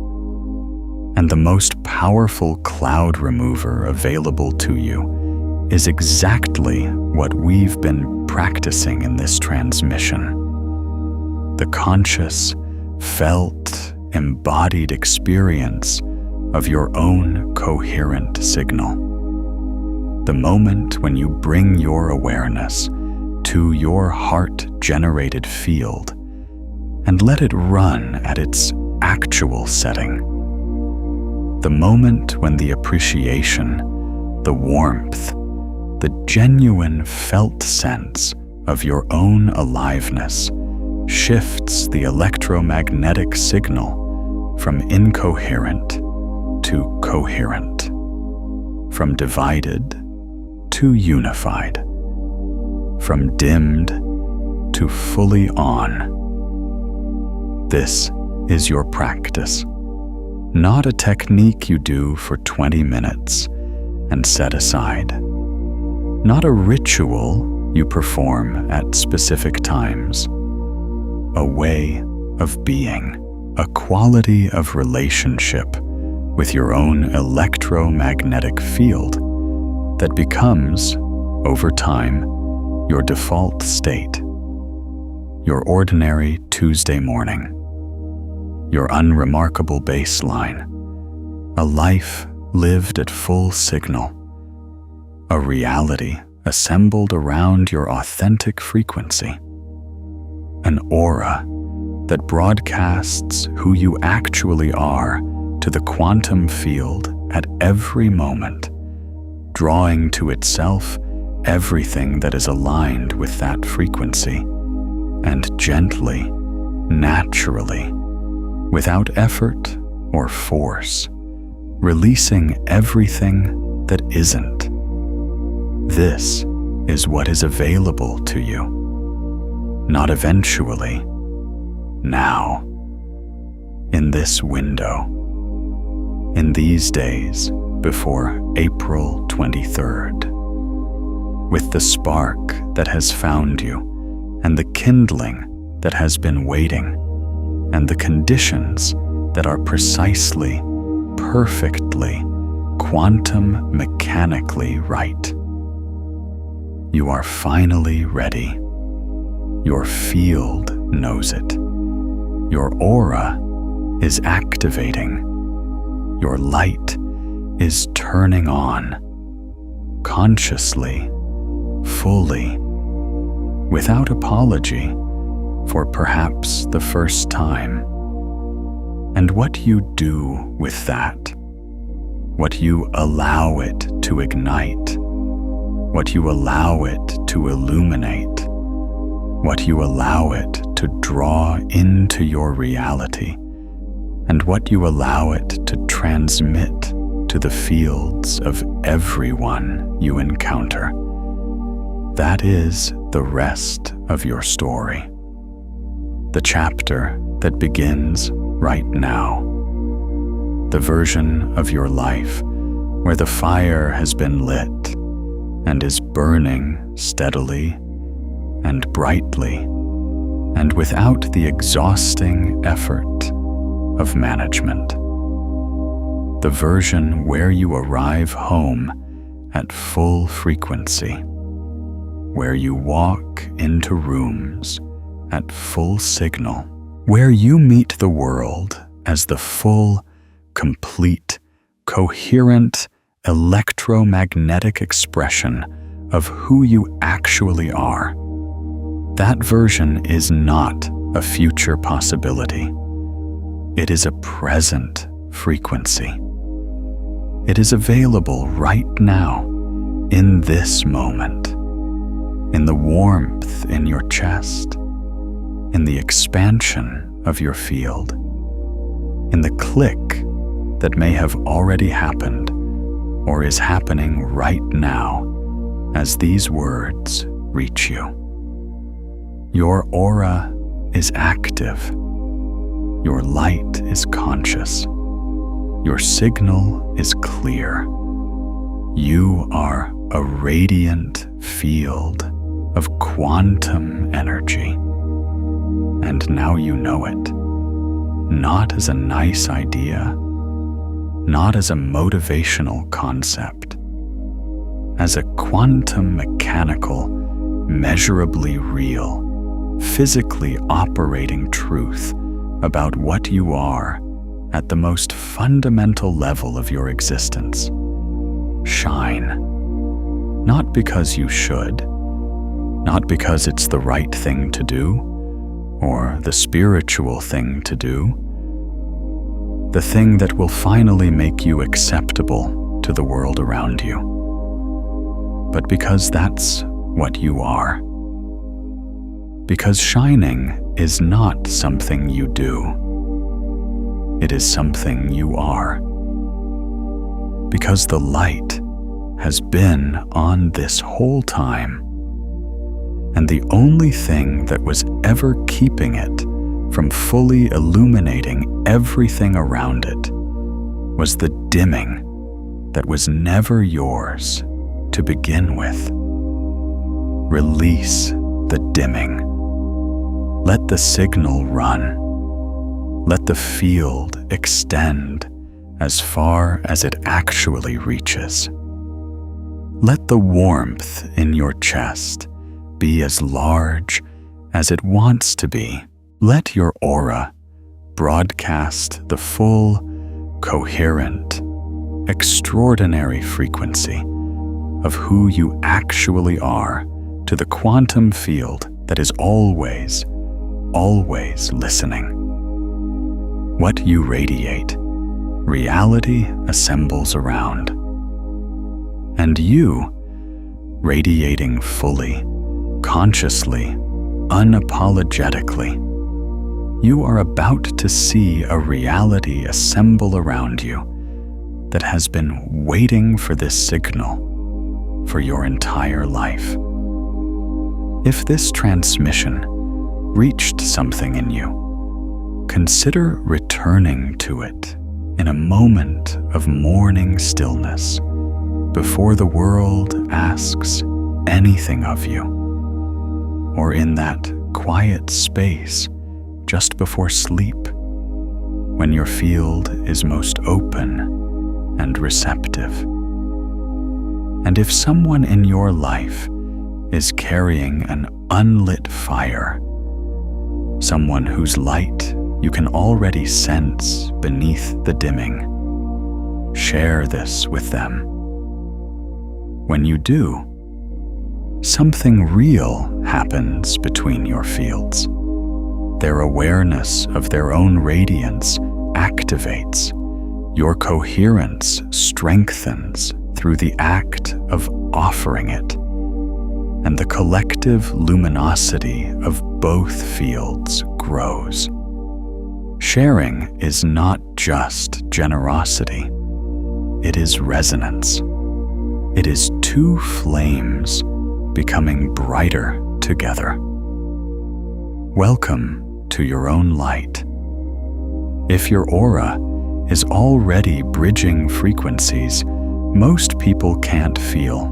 And the most powerful cloud remover available to you is exactly what we've been practicing in this transmission. The conscious, felt, embodied experience of your own coherent signal. The moment when you bring your awareness to your heart-generated field and let it run at its actual setting. The moment when the appreciation, the warmth, the genuine felt sense of your own aliveness shifts the electromagnetic signal from incoherent to coherent, from divided to unified, from dimmed to fully on. This is your practice, not a technique you do for 20 minutes and set aside, not a ritual you perform at specific times, a way of being, a quality of relationship with your own electromagnetic field that becomes, over time, your default state, your ordinary Tuesday morning, your unremarkable baseline, a life lived at full signal, a reality assembled around your authentic frequency, an aura that broadcasts who you actually are to the quantum field at every moment, drawing to itself everything that is aligned with that frequency, and gently, naturally, without effort or force, releasing everything that isn't. This is what is available to you, not eventually, now, in this window, in these days before April 23rd, with the spark that has found you and the kindling that has been waiting, and the conditions that are precisely, perfectly, quantum mechanically right. You are finally ready. Your field knows it. Your aura is activating. Your light is turning on, consciously, fully, without apology, for perhaps the first time. And what you do with that, what you allow it to ignite, what you allow it to illuminate, what you allow it to draw into your reality, and what you allow it to transmit to the fields of everyone you encounter. That is the rest of your story. The chapter that begins right now. The version of your life where the fire has been lit and is burning steadily and brightly and without the exhausting effort of management. The version where you arrive home at full frequency, where you walk into rooms at full signal, where you meet the world as the full, complete, coherent, electromagnetic expression of who you actually are. That version is not a future possibility. It is a present frequency. It is available right now, in this moment, in the warmth in your chest, in the expansion of your field, in the click that may have already happened or is happening right now as these words reach you. Your aura is active. Your light is conscious. Your signal is clear. You are a radiant field of quantum energy. And now you know it, not as a nice idea, not as a motivational concept, as a quantum mechanical, measurably real, physically operating truth about what you are at the most fundamental level of your existence. Shine. Not because you should, not because it's the right thing to do, or the spiritual thing to do, the thing that will finally make you acceptable to the world around you, but because that's what you are. Because shining is not something you do. It is something you are. Because the light has been on this whole time, and the only thing that was ever keeping it from fully illuminating everything around it was the dimming that was never yours to begin with. Release the dimming. Let the signal run. Let the field extend as far as it actually reaches. Let the warmth in your chest be as large as it wants to be. Let your aura broadcast the full, coherent, extraordinary frequency of who you actually are to the quantum field that is always, always listening. What you radiate, reality assembles around. And you, radiating fully, consciously, unapologetically, You are about to see a reality assemble around you that has been waiting for this signal for your entire life. If this transmission reached something in you, consider returning to it in a moment of morning stillness before the world asks anything of you, or in that quiet space just before sleep when your field is most open and receptive. And if someone in your life is carrying an unlit fire, someone whose light you can already sense beneath the dimming, share this with them. When you do, something real happens between your fields. Their awareness of their own radiance activates. Your coherence strengthens through the act of offering it, and the collective luminosity of both fields grows. Sharing is not just generosity, it is resonance. It is two flames becoming brighter together. Welcome to your own light. If your aura is already bridging frequencies most people can't feel,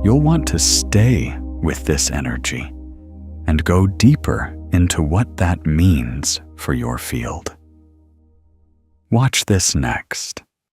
you'll want to stay with this energy and go deeper into what that means for your field. Watch this next.